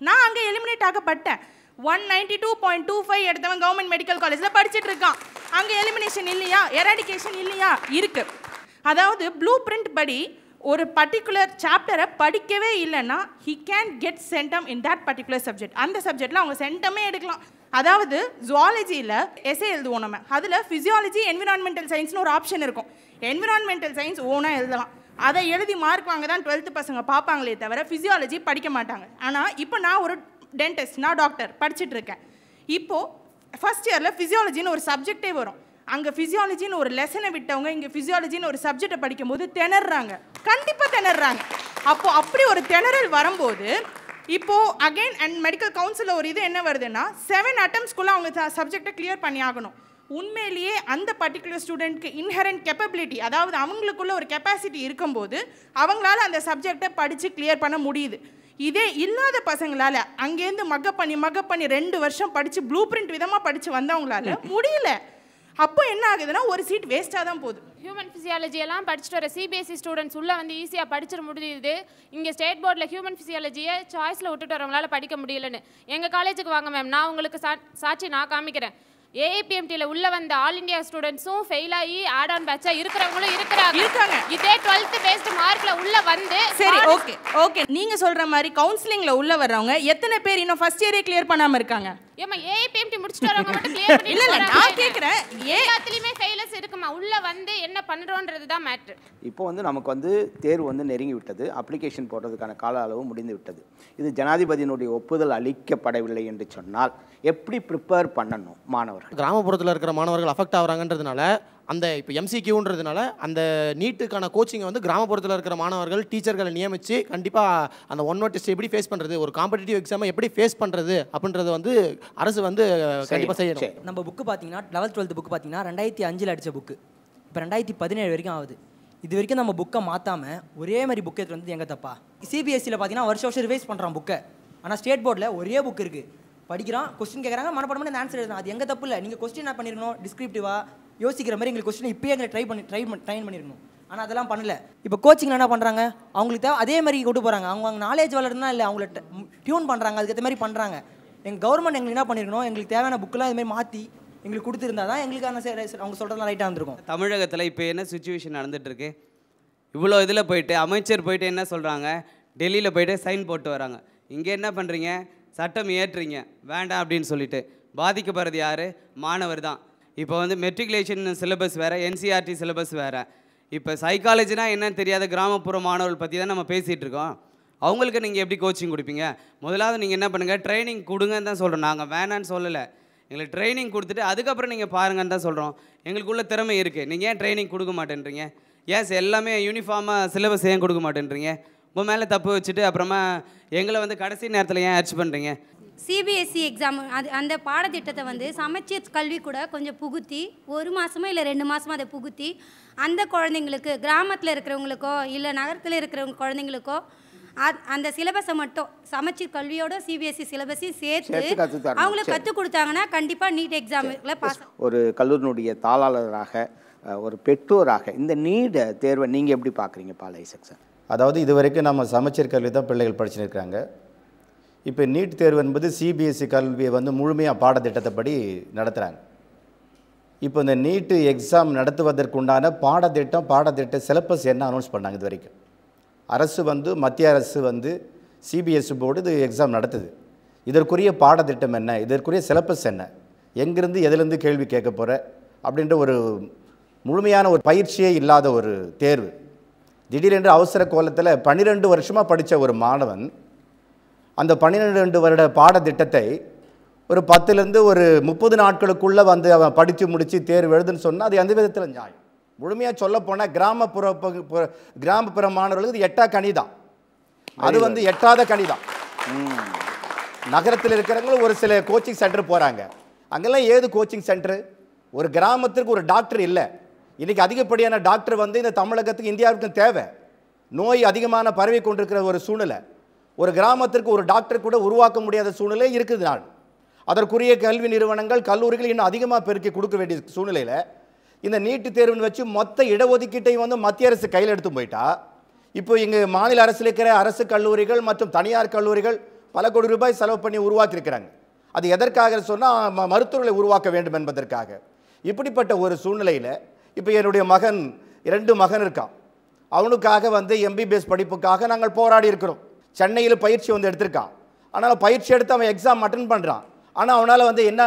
நான் அங்கே எலிமினேட் ஆகப்பட்டேன். 192.25 எடுத்தவன் கவர்மெண்ட் மெடிக்கல் காலேஜில் படிச்சுட்டு இருக்கான். அங்கே எலிமினேஷன் இல்லையா, எராடிகேஷன் இல்லையா? இருக்கு. அதாவது ப்ளூ பிரிண்ட் படி ஒரு பர்டிகுலர் சாப்டரை படிக்கவே இல்லைன்னா he can get centum in that particular subject. அந்த சப்ஜெக்டில் அவங்க சென்டமே எடுக்கலாம். அதாவது ஜுவாலஜியில் எஸ்ஏ எழுதுவோம் நம்ம, அதில் ஃபிசியாலஜி என்விரான்மெண்டல் சயின்ஸ்னு ஒரு ஆப்ஷன் இருக்கும். என்விரான்மெண்டல் சயின்ஸ் ஓனாக எழுதலாம். அதை எழுதி மார்க் வாங்க தான் 12th பசங்க பார்ப்பாங்களே தவிர ஃபிசியாலஜி படிக்க மாட்டாங்க. ஆனால் இப்போ நான் ஒரு டென்டிஸ்ட், நான் டாக்டர் படிச்சுட்டு இருக்கேன். இப்போது ஃபஸ்ட் இயரில் ஃபிசியாலஜின்னு ஒரு சப்ஜெக்டே வரும். அங்கே ஃபிசியாலஜின்னு ஒரு லெசனை விட்டவங்க இங்கே ஃபிசியாலஜின்னு ஒரு சப்ஜெக்டை படிக்கும்போது திணறாங்க, கண்டிப்பாக திணறாங்க. அப்போது அப்படி ஒரு திணறல் வரும்போது இப்போது அகைன் அண்ட் மெடிக்கல் கவுன்சிலில் ஒரு இது என்ன வருதுன்னா 7 attemptsக்குள்ளே அவங்க சப்ஜெக்டை கிளியர் பண்ணி ஆகணும். உண்மையிலேயே அந்த பர்டிகுலர் ஸ்டூடெண்ட்க்கு இன்ஹெரண்ட் கேப்பபிலிட்டி, அதாவது அவங்களுக்குள்ள ஒரு கெப்பாசிட்டி இருக்கும்போது அவங்களால அந்த சப்ஜெக்டை படித்து கிளியர் பண்ண முடியுது. இதே இல்லாத பசங்களால் அங்கேருந்து மக்கப் பண்ணி 2 வருஷம் படித்து ப்ளூ பிரிண்ட் விதமாக படித்து வந்தவங்களால முடியல. அப்போ என்ன ஆகுதுன்னா ஒரு சீட் வேஸ்ட்டாக தான் போகுது. ஹியூமன் ஃபிசியாலஜி எல்லாம் படிச்சுட்டு வர சிபிஎஸ்சி ஸ்டூடெண்ட்ஸ் உள்ளே வந்து ஈஸியாக படிச்சிட முடியுது. இங்கே ஸ்டேட் போர்டில் ஹியூமன் ஃபிசியாலஜியை சாய்ஸில் விட்டுட்டு வரவங்களால படிக்க முடியலன்னு. எங்கள் காலேஜுக்கு வாங்க மேம், நான் உங்களுக்கு சாட்சி நான் காமிக்கிறேன். ஏஐபிஎம்டியில் உள்ள வந்த ஆல் இண்டியா ஸ்டூடெண்ட்ஸும் ஃபெயில் ஆகி ஆட் ஆன் பேட்சா இருக்கிறவங்களும் இருக்காங்க. இதே 12th பேஸ்ட் மார்க்ல உள்ள வந்து சரி ஓகே நீங்க சொல்ற மாதிரி கவுன்சிலிங்ல உள்ள வர்றவங்க எத்தனை பேர் இன்னும் ஃபர்ஸ்ட் இயரே கிளியர் பண்ணாம இருக்காங்க? ஏமா ஏஐபிஎம்டி முடிச்சிட்டு வரவங்க மட்டும் கிளியர் பண்ணி இல்ல நான் கேக்குறேன், எல்லாத்துலயுமே ஃபெயிலர்ஸ் இருக்குமா? உள்ள வந்து என்ன பண்றோம்ன்றது தான் மேட்டர். இப்போ வந்து நமக்கு வந்து தேர்வு வந்து நெருங்கி விட்டது, அப்ளிகேஷன் போடுறதுக்கான கால அளவு முடிந்து விட்டது. இது ஜனாதிபதியினுடைய ஒப்புதல் அளிக்கப்படவில்லை என்று சொன்னால் எப்படி ப்ரிப்பேர் பண்ணணும் மாணவர்கள்? கிராமப்புறத்தில் இருக்கிற மாணவர்கள் அஃபெக்ட் ஆகுறாங்கன்றதுனால அந்த இப்போ எம்சிக்யூன்றதுனால அந்த நீட்டுக்கான கோச்சிங்கை வந்து கிராமப்புறத்தில் இருக்கிற மாணவர்கள் டீச்சர்களை நியமித்து கண்டிப்பாக அந்த ஒன் நோட் டெஸ்ட் எப்படி ஃபேஸ் பண்ணுறது, ஒரு காம்படிட்டிவ் எக்ஸாமை எப்படி ஃபேஸ் பண்ணுறது அப்படின்றது வந்து அரசு வந்து கண்டிப்பாக செய்யணும். நம்ம புக்கு பார்த்தீங்கன்னா 11th 12th புக்கு பார்த்தீங்கன்னா 2005 அடித்த புக்கு இப்போ 2017 வரைக்கும் ஆகுது. இது வரைக்கும் நம்ம புக்கை மாற்றாமல் ஒரே மாதிரி புக் எடுத்து வந்து எங்கே தப்பா? சிபிஎஸ்சியில் பார்த்தீங்கன்னா வருஷம் ரிவைஸ் பண்ணுறான் புக்கை. ஆனால் ஸ்டேட் போர்டில் ஒரே புக் இருக்குது, படிக்கிறான், கொஸ்டின் கேட்குறாங்க, மனப்பாடம் பண்ணி ஆன்சர் எழுதணும். அது எங்கே தப்பு இல்லை. நீங்கள் கொஸ்டின் என்ன பண்ணிருக்கணும், டிஸ்கிரிப்டிவாக யோசிக்கிற மாதிரி எங்களுக்கு கொஸ்டின் இப்போயே எங்களை ட்ரைன் பண்ணிருக்கணும். ஆனால் அதெல்லாம் பண்ணல. இப்போ கோச்சிங்கில் என்ன பண்ணுறாங்க, அவங்களுக்கு தேவை அதே மாதிரி கொண்டு போகிறாங்க. அவங்க நாலேஜ் வளருதுனா இல்லை, அவங்கள டியூன் பண்ணுறாங்க, அதுக்கேற்ற மாதிரி பண்ணுறாங்க. எங்கள் கவர்மெண்ட் எங்களுக்கு என்ன பண்ணிருக்கணும், எங்களுக்கு தேவையான புக்கெலாம் இதுமாதிரி மாற்றி எங்களுக்கு கொடுத்துருந்தா தான் எங்களுக்கான அவங்க சொல்கிறதுலாம் ரைட்டாக இருந்திருக்கும். தமிழகத்தில் இப்போ என்ன சுச்சுவேஷன் நடந்துகிட்ருக்கு, இவ்வளோ இதில் போயிட்டு அமைச்சர் போயிட்டு என்ன சொல்கிறாங்க, டெல்லியில் போயிட்டு சைன் போட்டு வராங்க. இங்கே என்ன பண்ணுறீங்க, சட்டம் ஏற்றுறீங்க வேண்டாம் அப்படின்னு சொல்லிட்டு. பாதிக்கப்படுறது யார்? மாணவர் தான். இப்போ வந்து மெட்ரிகுலேஷன் சிலபஸ் வேறு, என்சிஆர்டி சிலபஸ் வேறு. இப்போ சைக்காலஜினா என்னன்னு தெரியாத கிராமப்புற மாணவர்கள் பற்றி தான் நம்ம பேசிகிட்டு இருக்கோம். அவங்களுக்கு நீங்கள் எப்படி கோச்சிங் கொடுப்பீங்க? முதலாவது நீங்கள் என்ன பண்ணுங்கள், ட்ரைனிங் கொடுங்கன்னு தான் சொல்கிறோம். நாங்கள் வேணான்னு சொல்லலை, எங்களுக்கு ட்ரைனிங் கொடுத்துட்டு அதுக்கப்புறம் நீங்கள் பாருங்கன்னு தான் சொல்கிறோம். எங்களுக்குள்ள திறமை இருக்குது, நீங்கள் ஏன் ட்ரைனிங் கொடுக்க மாட்டேன்றீங்க? ஏன் எல்லாமே யூனிஃபார்மாக சிலபஸ் ஏன் கொடுக்க மாட்டேன்றீங்க? உங்கள் மேலே தப்பு வச்சுட்டு அப்புறமா எங்களை வந்து கடைசி நேரத்தில் ஏன் அரெஸ்ட் பண்ணுறீங்க? சிபிஎஸ்சி எக்ஸாம் அந்த பாடத்திட்டத்தை வந்து சமச்சீர் கல்வி கூட கொஞ்சம் புகுத்தி 1 மாதமோ இல்லை 2 மாதமோ அதை புகுத்தி அந்த குழந்தைங்களுக்கு, கிராமத்தில் இருக்கிறவங்களுக்கோ இல்லை நகரத்தில் இருக்கிறவங்க குழந்தைங்களுக்கோ அந்த சிலபஸை மட்டும் சமச்சீர் கல்வியோட சிபிஎஸ்சி சிலபஸையும் சேர்த்து சேர்த்து கற்றுத் தரணும். அவங்களுக்கு சரி. கற்றுக் கொடுத்தாங்கன்னா கண்டிப்பாக நீட் எக்ஸாமில் பாஸ். ஒரு கல்லூரியினுடைய தாளாளராக ஒரு பெற்றோராக இந்த நீட் தேர்வை நீங்கள் எப்படி பார்க்குறீங்க ஐசக் சார்? அதாவது இது வரைக்கும் நம்ம சமச்சீர் கல்வி தான் பிள்ளைகள் படிச்சுன்னு இருக்காங்க. இப்போ நீட் தேர்வு என்பது சிபிஎஸ்சி கல்வியை வந்து முழுமையாக பாடத்திட்டத்தைப்படி நடத்துகிறாங்க. இப்போ இந்த நீட்டு எக்ஸாம் நடத்துவதற்குண்டான பாடத்திட்ட சிலபஸ் என்ன அனௌன்ஸ் பண்ணாங்க இது வரைக்கும்? அரசு வந்து மத்திய அரசு வந்து சிபிஎஸ்சி போர்டு இது எக்ஸாம் நடத்துது. இதற்குரிய பாடத்திட்டம் என்ன, இதற்குரிய சிலபஸ் என்ன, எங்கேருந்து எதுலேருந்து கேள்வி கேட்க போகிற அப்படின்ற ஒரு முழுமையான ஒரு பயிற்சியே இல்லாத ஒரு தேர்வு. திடீரென்று அவசர கோலத்தில் 12 வருஷமாக படித்த ஒரு மாணவன் அந்த 12 வருட பாடத்திட்டத்தை ஒரு 10லேருந்து ஒரு 30 நாட்களுக்குள்ளே வந்து அவன் படித்து முடித்து தேர்வு எழுதுன்னு சொன்னால் அது எந்த விதத்தில் நியாயம்? முழுமையாக சொல்லப்போனால் கிராமப்புற மாணவர்களுக்கு இது எட்டா கனி தான். அது வந்து எட்டாத கனி தான். நகரத்தில் இருக்கிறவங்களும் ஒரு சில கோச்சிங் சென்டர் போகிறாங்க. அங்கெல்லாம் ஏது கோச்சிங் சென்டரு? ஒரு கிராமத்திற்கு ஒரு டாக்டர் இல்லை. இன்றைக்கி அதிகப்படியான டாக்டர் வந்து இந்த தமிழகத்துக்கு இந்தியாவுக்கும் தேவை. நோய் அதிகமான பரவி கொண்டிருக்கிற ஒரு சூழ்நிலை. ஒரு கிராமத்திற்கு ஒரு டாக்டர் கூட உருவாக்க முடியாத சூழ்நிலை இருக்குது. நான் அதற்குரிய கல்வி நிறுவனங்கள் கல்லூரிகள் இன்னும் அதிகமாக பெருக்கி கொடுக்க வேண்டிய சூழ்நிலையில் இந்த நீட்டு தேர்வுன்னு வச்சு மொத்த இடஒதுக்கீட்டையும் வந்து மத்திய அரசு கையில் எடுத்து போயிட்டா இப்போ இங்கே மாநில அரசில் இருக்கிற அரசு கல்லூரிகள் மற்றும் தனியார் கல்லூரிகள் பல கோடி ரூபாய் செலவு பண்ணி உருவாக்கியிருக்கிறாங்க. அது எதற்காக சொன்னால் மருத்துவர்களை உருவாக்க வேண்டும் என்பதற்காக. இப்படிப்பட்ட ஒரு சூழ்நிலையில் இப்போ என்னுடைய மகன் 2 மகன் இருக்கான். அவனுக்காக வந்து எம்பிபிஎஸ் படிப்புக்காக நாங்கள் போராடி இருக்கிறோம். சென்னையில் பயிற்சி வந்து எடுத்திருக்கான். ஆனால் பயிற்சி எடுத்து அவன் எக்ஸாம் அட்டன் பண்ணுறான். ஆனால் அவனால் வந்து என்ன,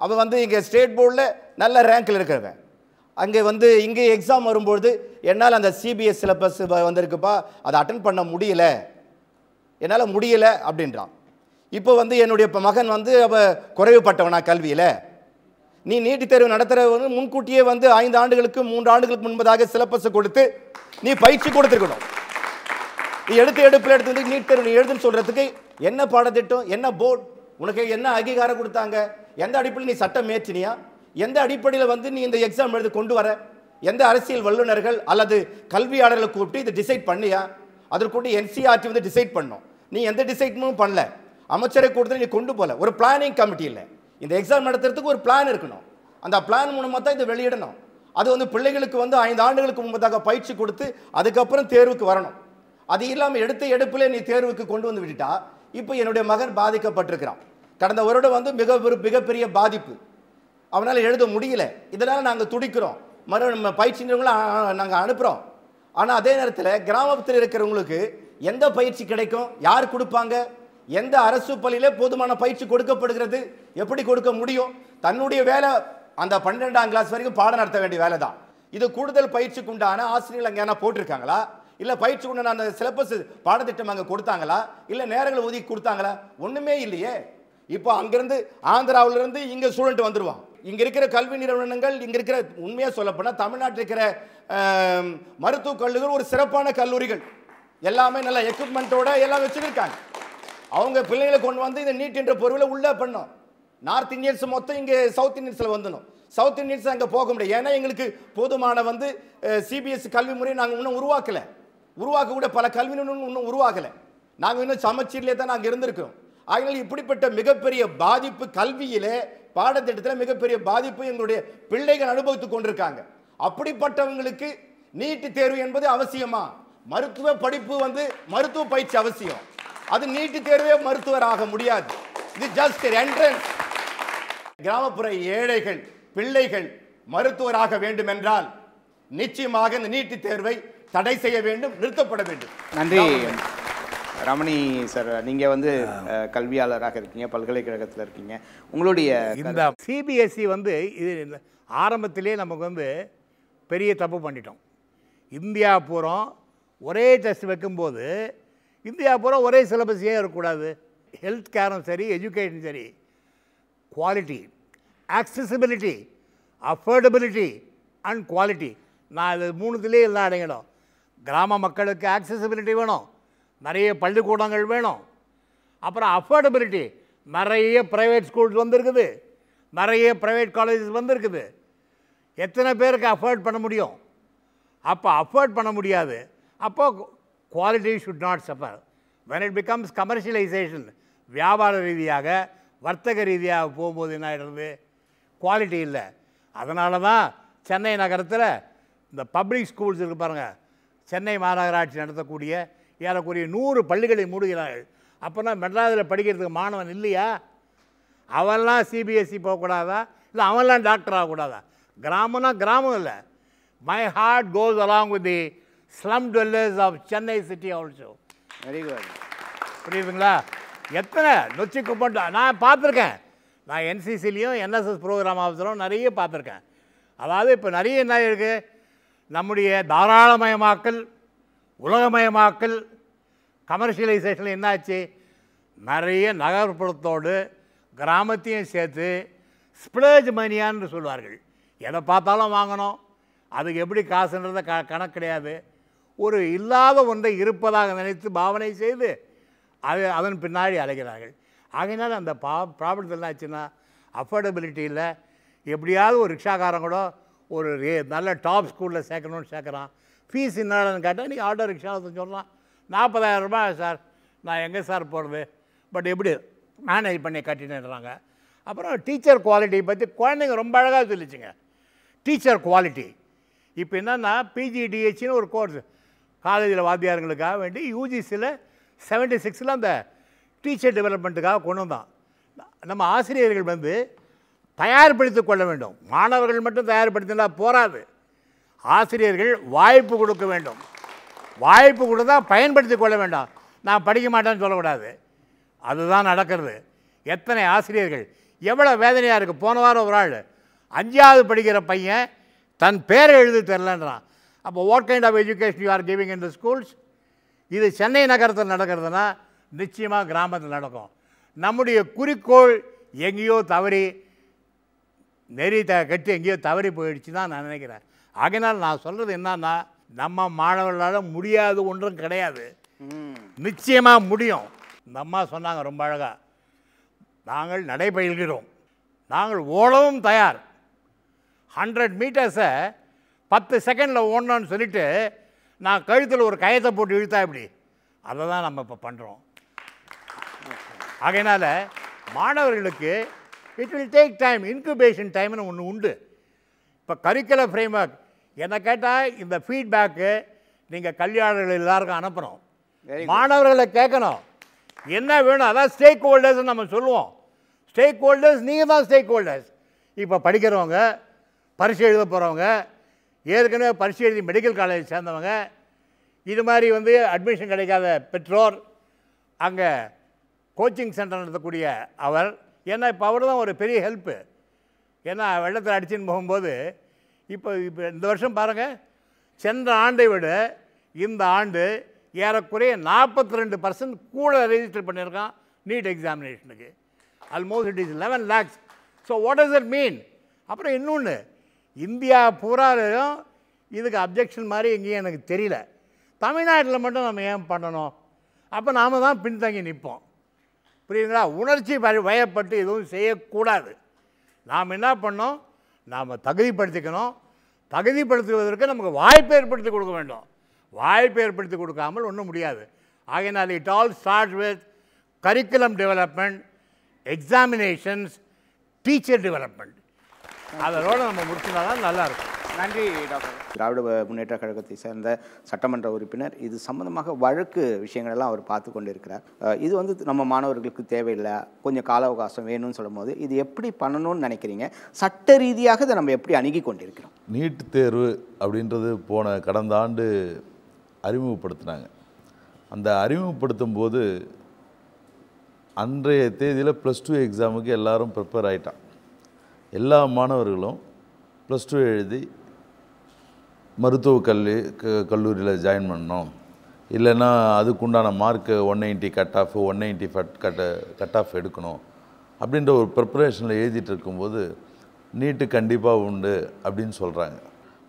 அவன் வந்து இங்கே ஸ்டேட் போர்டில் நல்ல ரேங்கில் இருக்கிறவன். அங்கே வந்து இங்கே எக்ஸாம் வரும்பொழுது என்னால் அந்த சிபிஎஸ் சிலபஸ் வந்திருக்குப்பா அதை அட்டன் பண்ண முடியல, என்னால் முடியலை அப்படின்றான். இப்போ வந்து என்னுடைய மகன் வந்து அவள் குறைவுபட்டவனா கல்வியில்? நீ நீட்டு தேர்வு நடத்துகிறவங்க முன்கூட்டியே வந்து 5 ஆண்டுகளுக்கு 3 ஆண்டுகளுக்கு முன்பதாக சிலபஸை கொடுத்து நீ பயிற்சி கொடுத்துருக்கணும். நீ எடுப்பில் எடுத்து வந்து நீட் தேர்வு நீ எழுதுன்னு சொல்கிறதுக்கு என்ன பாடத்திட்டம், என்ன போர்டு, உனக்கு என்ன அங்கீகாரம் கொடுத்தாங்க? எந்த அடிப்படையில் நீ சட்டம் ஏற்றினியா? எந்த அடிப்படையில் வந்து நீ இந்த எக்ஸாம் எழுதி கொண்டு வர? எந்த அரசியல் வல்லுநர்கள் அல்லது கல்வியாளர்களை கூப்பிட்டு இதை டிசைட் பண்ணியா? அதற்கூட்டி என்சிஆர்டி வந்து டிசைட் பண்ணோம். நீ எந்த டிசைட்டும் பண்ணல. அமைச்சரை கூட்டத்தில் நீ கொண்டு போகல. ஒரு பிளானிங் கமிட்டி இல்லை. இந்த எக்ஸாம் நடத்துறதுக்கு ஒரு பிளான் இருக்கணும். அந்த பிளான் மூலமாக தான் இதை வெளியிடணும். அது வந்து பிள்ளைகளுக்கு வந்து 5 ஆண்டுகளுக்கு முன்பதாக பயிற்சி கொடுத்து அதுக்கப்புறம் தேர்வுக்கு வரணும். அது இல்லாமல் எடுப்பிலே நீ தேர்வுக்கு கொண்டு வந்து விட்டுட்டா இப்போ என்னுடைய மகன் பாதிக்கப்பட்டிருக்கிறான். கடந்த வருடம் வந்து மிகப்பெரிய பாதிப்பு. அவனால் எழுத முடியல. இதனால் நாங்கள் துடிக்கிறோம். பயிற்சி நிறுவனங்களை நாங்கள் அனுப்புகிறோம். ஆனால் அதே நேரத்தில் கிராமத்தில் இருக்கிறவங்களுக்கு எந்த பயிற்சி கிடைக்கும்? யார் கொடுப்பாங்க? எந்த அரசு பள்ளியில் போதுமான பயிற்சி கொடுக்கப்படுகிறது? எப்படி கொடுக்க முடியும்? தன்னுடைய வேலை அந்த 12ஆம் கிளாஸ் வரைக்கும் பாடம் நடத்த வேண்டிய வேலை தான். இது கூடுதல் பயிற்சிக்கு உண்டான ஆசிரியர்கள் அங்கே என்ன போட்டிருக்காங்களா? இல்லை பயிற்சி உண்டான அந்த சிலபஸ் பாடத்திட்டம் அங்கே கொடுத்தாங்களா? இல்லை நேரங்களை ஒதுக்கி கொடுத்தாங்களா? ஒன்றுமே இல்லையே. இப்போ அங்கேருந்து ஆந்திராவிலிருந்து இங்கே ஸ்டூடெண்ட் வந்துடுவான். இங்கே இருக்கிற கல்வி நிறுவனங்கள், இங்கே இருக்கிற உண்மையாக சொல்லப்போனால் தமிழ்நாட்டில் இருக்கிற மருத்துவக் கல்லூரிகள் ஒரு சிறப்பான கல்லூரிகள், எல்லாமே நல்ல எக்யூப்மெண்ட்டோட எல்லாம் வச்சுருக்காங்க. அவங்க பிள்ளைகளை கொண்டு வந்து இந்த நீட் என்ற பொருளில் உள்ளே பண்ணோம். நார்த் இந்தியன்ஸ் மொத்தம் இங்கே சவுத் இந்தியன்ஸில் வந்துடும். சவுத் இந்தியன்ஸ் அங்கே போக முடியாது. ஏன்னா எங்களுக்கு போதுமான வந்து சிபிஎஸ்சி கல்வி முறையை நாங்கள் இன்னும் உருவாக்கலை. உருவாக்க கூட பல கல்வி நிறுவனங்கள் இன்னும் உருவாக்கலை. நாங்கள் இன்னும் சமச்சீர்லேயே தான் நாங்கள் இருந்திருக்கிறோம். ஆகினால் இப்படிப்பட்ட மிகப்பெரிய பாதிப்பு கல்வியிலே பாடத்திட்டத்தில் மிகப்பெரிய பாதிப்பு எங்களுடைய பிள்ளைகள் அனுபவித்துக் கொண்டிருக்காங்க. அப்படிப்பட்டவங்களுக்கு நீட்டு தேர்வு என்பது அவசியமா? மருத்துவ படிப்பு வந்து மருத்துவ பயிற்சி அவசியம். அது நீட்டு தேர்வே மருத்துவர் ஆக முடியாது. இது ஜஸ்ட் என்ட்ரன்ஸ். கிராமப்புற ஏழைகள் பிள்ளைகள் மருத்துவராக வேண்டும் என்றால் நிச்சயமாக இந்த நீட்டு தேர்வை தடை செய்ய வேண்டும், நிறுத்தப்பட வேண்டும். நன்றி ரமணி சார். நீங்கள் வந்து கல்வியாளராக இருக்கீங்க, பல்கலைக்கழகத்தில் இருக்கீங்க. உங்களுடைய இந்த சிபிஎஸ்சி வந்து இது ஆரம்பத்திலே நமக்கு வந்து பெரிய தப்பு பண்ணிட்டோம். இந்தியா பூரா ஒரே டெஸ்ட் வைக்கும்போது இந்தியா பூரா ஒரே சிலபஸ் ஏன் இருக்கக்கூடாது? ஹெல்த் கேரும் சரி, எஜுகேஷன் சரி, quality, accessibility, affordability and quality, நான் இது மூணுத்துலேயே எல்லாம் அடங்கிடும். கிராம மக்களுக்கு ஆக்சசிபிலிட்டி வேணும், நிறைய பள்ளிக்கூடங்கள் வேணும். அப்புறம் அஃபோர்டபிலிட்டி, நிறைய ப்ரைவேட் ஸ்கூல்ஸ் வந்துருக்குது, நிறைய ப்ரைவேட் காலேஜஸ் வந்துருக்குது. எத்தனை பேருக்கு அஃபோர்ட் பண்ண முடியும்? அப்போ அஃபோர்ட் பண்ண முடியாது. அப்போ quality should not suffer. when it becomes commercialization, வியாபார ரீதியாக வர்த்தக ரீதியாக போகும்போது என்ன ஆகிடுறது, குவாலிட்டி இல்லை. அதனால தான் சென்னை நகரத்தில் இந்த பப்ளிக் ஸ்கூல்ஸ் இருக்குது பாருங்கள், சென்னை மாநகராட்சி நடத்தக்கூடிய ஏறக்குறைய 100 பள்ளிகளை மூடுகிறார்கள். அப்போனா மெட்ராஸில் படிக்கிறதுக்கு மாணவன் இல்லையா? அவன்லாம் சிபிஎஸ்சி போகக்கூடாதா? இல்லை அவன்லாம் டாக்டர் ஆகக்கூடாதா? கிராமம்னா கிராமம் இல்லை. My heart goes along with the slum dwellers of Chennai city also. Very good. புரியுதுங்களா? எத்தனை நொச்சி குப்பம் நான் பார்த்துருக்கேன். நான் என்சிசிலையும் என்எஸ்எஸ் ப்ரோக்ராம் ஆஃபீஸரும் நிறைய பார்த்துருக்கேன். அதாவது இப்போ நிறைய என்ன இருக்குது, நம்முடைய தாராளமயமாக்கல், உலகமயமாக்கல், கமர்ஷியலைசேஷனில் என்னாச்சு, நிறைய நகர்ப்புறத்தோடு கிராமத்தையும் சேர்த்து ஸ்ப்ளேஜ் மணியான்னு சொல்வார்கள். எதை பார்த்தாலும் வாங்கணும், அதுக்கு எப்படி காசுன்றத கணக்கு கிடையாது. ஒரு இல்லாத ஒன்றை இருப்பதாக நினைத்து பாவனை செய்து அதன் பின்னாடி அலைகிறார்கள். ஆகையினால அந்த ப்ராப்ளத்தில் என்ன ஆச்சுன்னா, அஃபோர்டபிலிட்டி இல்லை. எப்படியாவது ஒரு ரிக்ஷாக்காரன் கூட ஒரு நல்ல டாப் ஸ்கூலில் சேர்க்கணும்னு சேர்க்குறான். ஃபீஸ் என்னன்னு கேட்டால் நீ ஆட்டோ ரிக்ஷாவில் சொல்லலாம் 40,000 ரூபாய் சார், நான் எங்கே சார் போகிறது, பட் எப்படி மேனேஜ் பண்ணி கட்டினுறாங்க. அப்புறம் டீச்சர் குவாலிட்டி பற்றி குழந்தைங்க ரொம்ப அழகாக சொல்லிச்சுங்க. டீச்சர் குவாலிட்டி இப்போ என்னென்னா பிஜிடிஹெச்னு ஒரு கோர்ஸ் காலேஜில் வாத்தியாருங்களுக்காக வேண்டி யூஜிசியில் 76 அந்த டீச்சர் டெவலப்மெண்ட்டுக்காக கொண்டு வந்தான். நம்ம ஆசிரியர்கள் வந்து தயார்படுத்தி கொள்ள வேண்டும். மாணவர்கள் மட்டும் தயார்படுத்தினா போராது, ஆசிரியர்கள் வாய்ப்பு கொடுக்க வேண்டும். வாய்ப்பு கொடுத்தா பயன்படுத்தி கொள்ள வேண்டாம். நான் படிக்க மாட்டேன்னு சொல்லக்கூடாது. அதுதான் நடக்கிறது. எத்தனை ஆசிரியர்கள் எவ்வளோ வேதனையாக இருக்குது. போன வாரம் ஒரு ஆள் 5வது படிக்கிற பையன் தன் பேரை எழுதி தரலன்றான். அப்போ what kind of education you are giving in the schools? இது சென்னை நகரத்தில் நடக்கிறதுனா நிச்சயமாக கிராமத்தில் நடக்கும். நம்முடைய குறிக்கோள் எங்கேயோ தவறி நெறி கட்டி எங்கேயோ தவறி போயிடுச்சு தான் நான் நினைக்கிறேன். ஆகையினால் நான் சொல்கிறது என்னன்னா, நம்ம மாணவர்களால் முடியாது ஒன்றும் கிடையாது, நிச்சயமாக முடியும். இந்த அம்மா சொன்னாங்க ரொம்ப அழகாக, நாங்கள் நடைபயில்கிறோம், நாங்கள் ஓடவும் தயார். 100 மீட்டர்ஸை 10 செகண்டில் ஓடணும்னு சொல்லிவிட்டு நான் கழுத்தில் ஒரு கயத்தை போட்டு இழுத்தா இப்படி, அதை தான் நம்ம இப்போ பண்ணுறோம். ஆகையினால மாணவர்களுக்கு it will take time, incubation டைம்னு ஒன்று உண்டு. இப்போ கரிக்குலர் ஃப்ரேம்வொர்க் என்ன கேட்டால் இந்த ஃபீட்பேக்கு நீங்கள் கல்வியாளர்கள் எல்லாருக்கும் அனுப்பணும், மாணவர்களை கேட்கணும் என்ன வேணும். அதான் ஸ்டேக் ஹோல்டர்ஸ்ன்னு நம்ம சொல்லுவோம். ஸ்டேக் ஹோல்டர்ஸ் நீங்கள் தான் ஸ்டேக் ஹோல்டர்ஸ். இப்போ படிக்கிறவங்க, பரீட்சை எழுத போகிறவங்க, ஏற்கனவே பரீட்சை எழுதி மெடிக்கல் காலேஜ் சேர்ந்தவங்க, இது மாதிரி வந்து அட்மிஷன் கிடைக்காத பெற்றோர், அங்கே கோச்சிங் சென்டர் நடத்தக்கூடிய அவர், ஏன்னா இப்போ அவர் தான் ஒரு பெரிய ஹெல்ப்பு. ஏன்னா வெள்ளத்தில் அடிச்சுன்னு போகும்போது இப்போ இந்த வருஷம் பாருங்கள், சென்ற ஆண்டை விட இந்த ஆண்டு ஏறக்குறைய 42% கூட ரெஜிஸ்டர் பண்ணியிருக்கான் நீட் எக்ஸாமினேஷனுக்கு. Almost it is 11 lakhs. So what does it mean? அப்புறம் இன்னொன்று, இந்தியா பூராலையும் இதுக்கு அப்ஜெக்ஷன் மாதிரி எங்கேயும் எனக்கு தெரியல. தமிழ்நாட்டில் மட்டும் நம்ம ஏன் பண்ணணும்? அப்போ நாம் தான் பின்தங்கி நிற்போம். புரியுதுங்களா? உணர்ச்சி வயப்பட்டு எதுவும் செய்யக்கூடாது. நாம் என்ன பண்ணோம், நாம் தகுதிப்படுத்திக்கணும். தகுதிப்படுத்துவதற்கு நமக்கு வாய்ப்பு ஏற்படுத்தி கொடுக்க வேண்டும். வாய்ப்பு ஏற்படுத்தி கொடுக்காமல் ஒன்றும் முடியாது. ஆகையினால் it all start with curriculum development, examinations, teacher development. அதோடு நம்ம முடிச்சுனா தான் நல்லாயிருக்கும். நன்றி டாக்டர். திராவிட முன்னேற்ற கழகத்தை சேர்ந்த சட்டமன்ற உறுப்பினர், இது சம்பந்தமாக வழக்கு விஷயங்களெல்லாம் அவர் பார்த்து கொண்டு இருக்கிறார். இது வந்து நம்ம மாணவர்களுக்கு தேவையில்லை, கொஞ்சம் கால அவகாசம் வேணும்னு சொல்லும் போது இது எப்படி பண்ணணும்னு நினைக்கிறீங்க? சட்ட ரீதியாக இதை நம்ம எப்படி அணுகி கொண்டிருக்கிறோம்? நீட் தேர்வு அப்படின்றது கடந்த ஆண்டு அறிமுகப்படுத்தினாங்க. அந்த அறிமுகப்படுத்தும் போது அன்றைய தேதியில் +2 எக்ஸாமுக்கு எல்லோரும் ப்ரிப்பேர் ஆகிட்டான். எல்லா மாணவர்களும் +2 எழுதி மருத்துவக் கல்லூரியில் ஜாயின் பண்ணணும், இல்லைன்னா அதுக்குண்டான mark 190 cut off 190 cut off எடுக்கணும் அப்படின்ற ஒரு ப்ரிப்பரேஷனில் எழுதிட்டு இருக்கும்போது நீட்டு கண்டிப்பாக உண்டு அப்படின்னு சொல்கிறாங்க.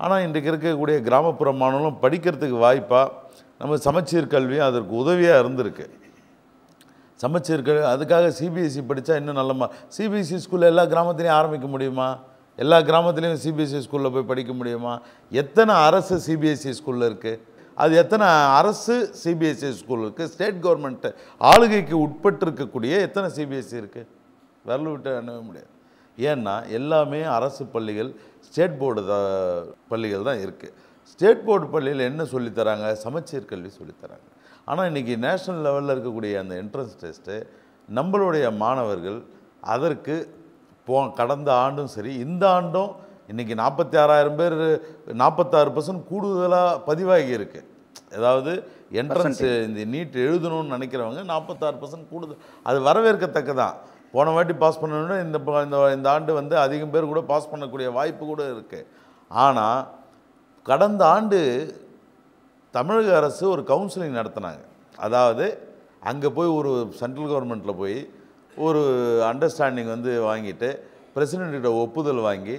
ஆனால் இன்றைக்கு இருக்கக்கூடிய கிராமப்புற மாணவர்களும் படிக்கிறதுக்கு வாய்ப்பாக நம்ம சமச்சீர் கல்வியும் அதற்கு உதவியாக இருந்திருக்கு. சமச்சீர் கல்வி அதுக்காக சிபிஎஸ்சி படித்தா இன்னும் நல்ல சிபிஎஸ்சி ஸ்கூலில் எல்லா கிராமத்துலேயும் ஆரம்பிக்க முடியுமா? எல்லா கிராமத்துலேயும் சிபிஎஸ்சி ஸ்கூலில் போய் படிக்க முடியுமா? எத்தனை அரசு சிபிஎஸ்சி ஸ்கூலில் இருக்குது? அது எத்தனை அரசு சிபிஎஸ்சி ஸ்கூல் இருக்குது, ஸ்டேட் கவர்மெண்ட் ஆளுகைக்கு உட்பட்டு இருக்கக்கூடிய எத்தனை சிபிஎஸ்சி இருக்குது? வரல விட்டு அணுக முடியாது. ஏன்னா எல்லாமே அரசு பள்ளிகள், ஸ்டேட் போர்டு பள்ளிகள் தான் இருக்குது. ஸ்டேட் போர்டு பள்ளியில் என்ன சொல்லித்தராங்க? சமச்சீர் கல்வி சொல்லித்தராங்க. ஆனால் இன்றைக்கி நேஷ்னல் லெவலில் இருக்கக்கூடிய அந்த என்ட்ரன்ஸ் டெஸ்ட்டு நம்மளுடைய மாணவர்கள் அதற்கு கடந்த ஆண்டும் சரி இந்த ஆண்டும் இன்றைக்கி 46,000 பேர் 46% கூடுதலாக பதிவாகி இருக்குது. அதாவது என்ட்ரன்ஸ் இந்த நீட் எழுதணும்னு நினைக்கிறவங்க 46% கூடுதல். அது வரவேற்கத்தக்கதான். போன வாட்டி பாஸ் பண்ணணுன்னா இந்த ஆண்டு வந்து அதிகம் பேர் கூட பாஸ் பண்ணக்கூடிய வாய்ப்பு கூட இருக்குது. ஆனால் கடந்த ஆண்டு தமிழக அரசு ஒரு கவுன்சிலிங் நடத்தினாங்க. அதாவது அங்கே போய் ஒரு சென்ட்ரல் கவர்மெண்ட்டில் போய் ஒரு அண்டர்ஸ்டாண்டிங் வந்து வாங்கிட்டு பிரசிடெண்ட்டிட்ட ஒப்புதல் வாங்கி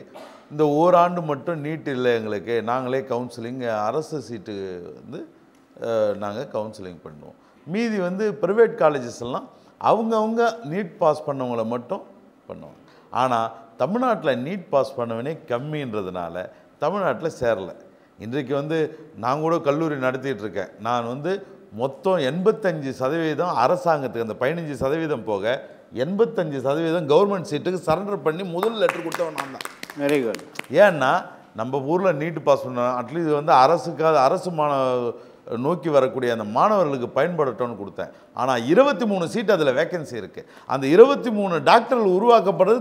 இந்த ஓராண்டு மட்டும் நீட் இல்லை எங்களுக்கு, நாங்களே கவுன்சிலிங் அரசு சீட்டு வந்து நாங்கள் கவுன்சிலிங் பண்ணுவோம். மீதி வந்து ப்ரைவேட் காலேஜஸ் எல்லாம் அவங்கவுங்க நீட் பாஸ் பண்ணவங்கள மட்டும் பண்ணுவாங்க. ஆனால் தமிழ்நாட்டில் நீட் பாஸ் பண்ணவனே கம்மின்றதுனால தமிழ்நாட்டில் சேரலை. இன்றைக்கு வந்து நான் கூட கல்லூரி நடத்திட்டு இருக்கேன். நான் வந்து மொத்தம் 85% அரசாங்கத்துக்கு, அந்த 15% போக 85% கவர்மெண்ட் சீட்டுக்கு சரண்டர் பண்ணி முதல் லெட்டர் கொடுத்தவன் நான் தான். Very good. ஏன்னா நம்ம ஊரில் நீட்டு பாஸ் பண்ணோம், அட்லீஸ்ட் வந்து அரசு நோக்கி வரக்கூடிய அந்த மாணவர்களுக்கு பயன்படட்டும்னு கொடுத்தேன். ஆனால் 23 சீட் அதில் வேக்கன்சி இருக்குது. அந்த 23 டாக்டர்கள் உருவாக்கப்படுறது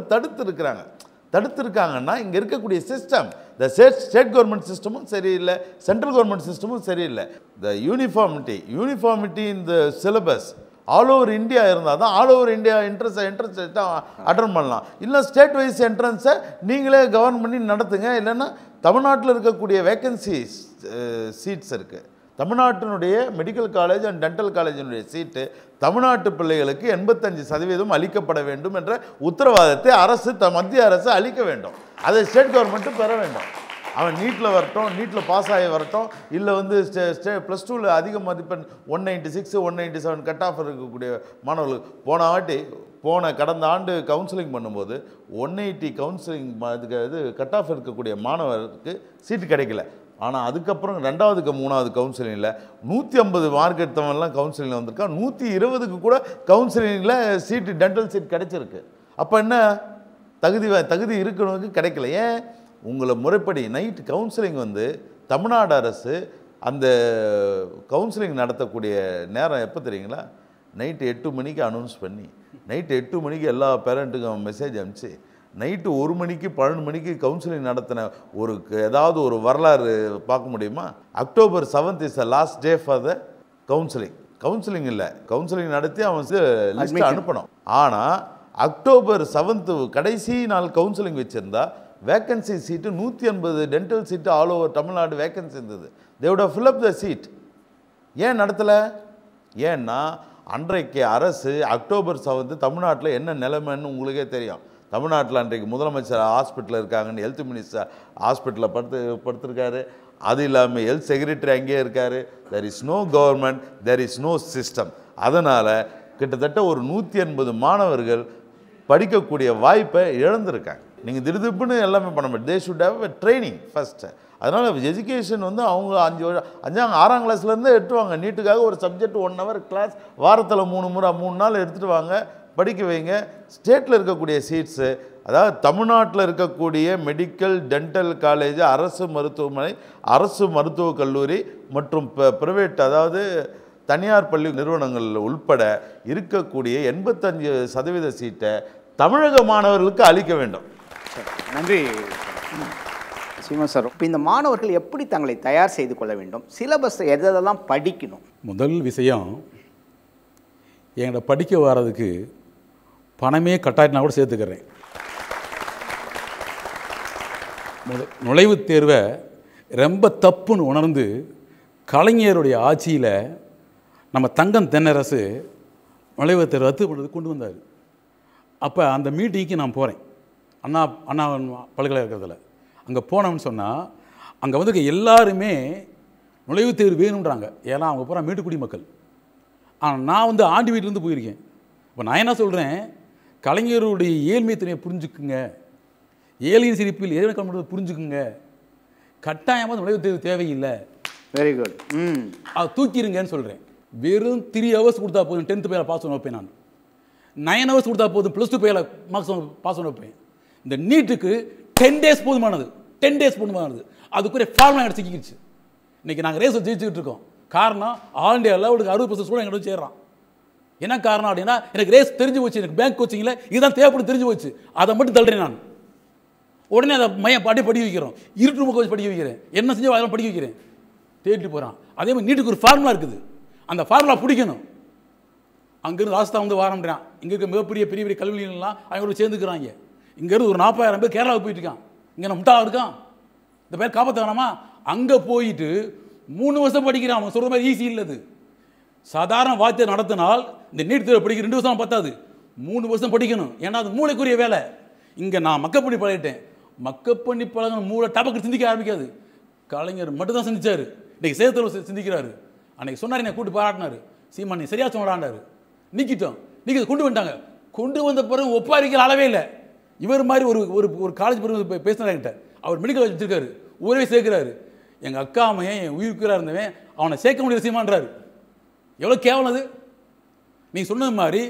தடுத்துருக்காங்கன்னா இங்கே இருக்கக்கூடிய சிஸ்டம், இந்த ஸ்டேட் கவர்மெண்ட் சிஸ்டமும் சரியில்லை, சென்ட்ரல் கவர்மெண்ட் சிஸ்டமும் சரியில்லை. இந்த யூனிஃபார்மிட்டி இந்த சிலபஸ் ஆல் ஓவர் இந்தியா இருந்தால் தான் all over India entrance attend பண்ணலாம். இல்லை ஸ்டேட் வைஸ் என்ட்ரன்ஸை நீங்களே கவர்ன் பண்ணி நடத்துங்க. இல்லைன்னா தமிழ்நாட்டில் இருக்கக்கூடிய வேக்கன்சி சீட்ஸ் இருக்குது. தமிழ்நாட்டினுடைய மெடிக்கல் காலேஜ் அண்ட் டென்டல் காலேஜினுடைய சீட்டு தமிழ்நாட்டு பிள்ளைகளுக்கு 85% அளிக்கப்பட வேண்டும் என்ற உத்தரவாதத்தை மத்திய அரசு அளிக்க வேண்டும். அதை ஸ்டேட் கவர்மெண்ட்டு பெற வேண்டும். அவன் நீட்டில் வரட்டும், நீட்டில் பாஸ் ஆகி வரட்டும், இல்லை வந்து +2 அதிக மதிப்பெண் 196 197 கட் ஆஃப் இருக்கக்கூடிய மாணவர்களுக்கு கடந்த ஆண்டு கவுன்சிலிங் பண்ணும்போது 180 கவுன்சிலிங் கட் ஆஃப் இருக்கக்கூடிய மாணவருக்கு சீட்டு கிடைக்கல. ஆனால் அதுக்கப்புறம் 2வது 3வது கவுன்சிலிங்கில் 150 மார்க் எடுத்தவங்கலாம் கவுன்சிலிங்கில் வந்திருக்கான். 120க்கு கூட கவுன்சிலிங்கில் சீட்டு டென்டல் சீட் கிடைச்சிருக்கு. அப்போ என்ன தகுதி இருக்கணுக்கு கிடைக்கல. ஏன்? உங்களை முறைப்படி நைட்டு கவுன்சிலிங் வந்து தமிழ்நாடு அரசு அந்த கவுன்சிலிங் நடத்தக்கூடிய நேரம் எப்போ தெரியுங்களா? நைட்டு 8 மணிக்கு அனௌன்ஸ் பண்ணி நைட்டு 8 மணிக்கு எல்லா பேரண்ட்டுக்கும் மெசேஜ் அனுப்பிச்சு நைட்டு 1 மணிக்கு 12 மணிக்கு கவுன்சிலிங் நடத்தின ஏதாவது ஒரு வரலாறு பார்க்க முடியுமா? October 7th is the last day for the counselling இல்லை, கவுன்சிலிங் நடத்தி அவன் லிஸ்ட் அனுப்பணும். ஆனால் October 7th கடைசி நாள் கவுன்சிலிங் வச்சுருந்தா vacancy seat 180 dental seat all over Tamil Nadu vacancy இருந்தது. They would have fill up the seat. ஏன் நடத்தலை? ஏன்னா அன்றைக்கு அரசு October 7th தமிழ்நாட்டில் என்ன நிலைமைன்னு உங்களுக்கே தெரியும். தமிழ்நாட்டில் அன்றைக்கு முதலமைச்சர் ஹாஸ்பிட்டலில் இருக்காங்கன்னு ஹெல்த் மினிஸ்டர் ஹாஸ்பிட்டலில் படுத்திருக்காரு. அது இல்லாமல் ஹெல்த் செக்ரட்டரி அங்கேயே இருக்கார். There is no government, there is no system. அதனால் கிட்டத்தட்ட ஒரு 180 மாணவர்கள் படிக்கக்கூடிய வாய்ப்பை இழந்திருக்காங்க. நீங்கள் திடுதிப்புன்னு எல்லாமே பண்ண முடியும். They should have a training first. அதனால் எஜுகேஷன் வந்து அவங்க 6ஆம் கிளாஸ்லேருந்தே எடுத்துவாங்க. நீட்டுக்காக ஒரு சப்ஜெக்ட் 1 hour கிளாஸ் வாரத்தில் 3 நாள் எடுத்துகிட்டு வாங்க, படிக்க வைங்க. ஸ்டேட்டில் இருக்கக்கூடிய சீட்ஸு, அதாவது தமிழ்நாட்டில் இருக்கக்கூடிய மெடிக்கல் டென்டல் காலேஜ், அரசு மருத்துவமனை, அரசு மருத்துவக் கல்லூரி மற்றும் ப்ரைவேட் அதாவது தனியார் பள்ளி நிறுவனங்கள் உள்பட இருக்கக்கூடிய 85% சீட்டை தமிழக மாணவர்களுக்கு அளிக்க வேண்டும். நன்றி சீமன் சார். இப்போ இந்த மாணவர்கள் எப்படி தங்களை தயார் செய்து கொள்ள வேண்டும்? சிலபஸ் எதெல்லாம் படிக்கணும்? முதல் விஷயம், எங்களை படிக்க வர்றதுக்கு பணமே கட்டாயத்தினா கூட சேர்த்துக்கிறேன். நுழைவுத் தேர்வை ரொம்ப தப்புன்னு உணர்ந்து கலைஞருடைய ஆட்சியில் நம்ம தங்கம் தென்னரசு நுழைவுத் தேர்வை ரத்து பண்ணுறது கொண்டு வந்தார். அப்போ அந்த மீட்டிங்க்கு நான் போகிறேன், அண்ணா பல்கலைக்கழகத்தில். அங்கே போனோம்னு சொன்னால் அங்கே வந்து எல்லாருமே நுழைவுத் தேர்வு வேணுன்றாங்க. ஏன்னா அவங்க பூரா மேட்டுக்குடி மக்கள். ஆனால் நான் வந்து ஆண்டி வீட்டிலேருந்து போயிருக்கேன். இப்போ நான் என்ன சொல்கிறேன், கலைஞருடைய ஏழ்மை திறமையை புரிஞ்சுக்குங்க, ஏழையின் சிரிப்பில் ஏழை கல்வி புரிஞ்சுக்குங்க. கட்டாயமாக நுழைவுத் தேர்வு தேவையில்லை. Very good. அது தூக்கிடுங்கன்னு சொல்கிறேன். வெறும் 3 hours கொடுத்தா போதும் 10th பையில பாஸ் பண்ண வைப்பேன். நான் 9 hours கொடுத்தா போதும் +2 பையில மார்க்ஸ் பாஸ் பண்ண வைப்பேன். இந்த நீட்டுக்கு 10 days போதுமானது. 10 days போதுமானது. அதுக்குரிய ஃபார்முலா எனக்கு சிக்கிடுச்சு. இன்றைக்கி நாங்கள் ரேஸை ஜெயிச்சுக்கிட்டு இருக்கோம். காரணம் ஆல் இண்டியா லெவலுக்கு 60% ஸ்டூடெண்ட் எங்கிட்ட சேர்றான். என்ன காரணம் அப்படின்னா எனக்கு ரேஸ் தெரிஞ்சு போச்சு. எனக்கு பேங்க் கோச்சிங்கில் இதுதான் தேவைப்படும் தெரிஞ்சு போச்சு. அதை மட்டும் தள்ளுறேன் நான். உடனே அதை மையம் படிக்க வைக்கிறோம். இருட்டு முக வச்சு படிக்க வைக்கிறேன். என்ன செஞ்சு அதெல்லாம் படிக்க வைக்கிறேன். தேடிட்டு போகிறான். அதே மாதிரி நீட்டுக்கு ஒரு ஃபார்முலா இருக்குது. அந்த ஃபார்முலா பிடிக்கணும். அங்கேருந்து ராஜஸ்தான் வந்து வாரம்ன்றான். இங்கே இருக்க மிகப்பெரிய பெரிய பெரிய கல்விலாம் அவங்களோட சேர்ந்துக்கிறாங்க. இங்கேருந்து ஒரு 40,000 பேர் கேரளாவுக்கு போயிட்டு இருக்கான். இங்கே நம்ம முட்டாளாக இருக்கான். இந்த பேர் காப்பாற்ற வேணாமா? அங்கே போயிட்டு 3 வருஷம் படிக்கிறான். அவன் சொல்கிற மாதிரி ஈஸி இல்லது. சாதாரண வாத்தியம் நடத்தினால் இந்த நீட் தேர்வு படிக்க 2 வருஷம் பத்தாது. 3 வருஷம் படிக்கணும். ஏன்னா அது மூளைக்குரிய வேலை. இங்கே நான் மக்கப் பண்ணி பழகிட்டேன். மக்கப் பண்ணி பழகின மூளை டபக்கு சிந்திக்க ஆரம்பிக்காது. கலைஞர் மட்டும்தான் சிந்திச்சார். இன்றைக்கி சேதத்தில் சிந்திக்கிறாரு. அன்றைக்கி சொன்னார், என்னை கூட்டு பாராட்டினார். சீமான் நீ சரியாக சொன்னாண்டாரு. நீக்கிட்டோம். நீக்கி கொண்டு வந்துட்டாங்க. கொண்டு வந்த பிறகு ஒப்பாரிக்கல் அளவே இல்லை. இவர் மாதிரி ஒரு காலேஜ் பிறகு பேசினார் என்கிட்ட. அவர் மெடிக்கல் காலேஜ் வச்சிருக்காரு. ஊரே சேர்க்கிறாரு. எங்கள் அக்கா அம்மையன் என் உயிருக்குறாக இருந்தவன் அவனை சேர்க்க முடியாத சீமான்றாரு. எவ்வளோ கேவலம் அது. நீங்கள் சொன்னது மாதிரி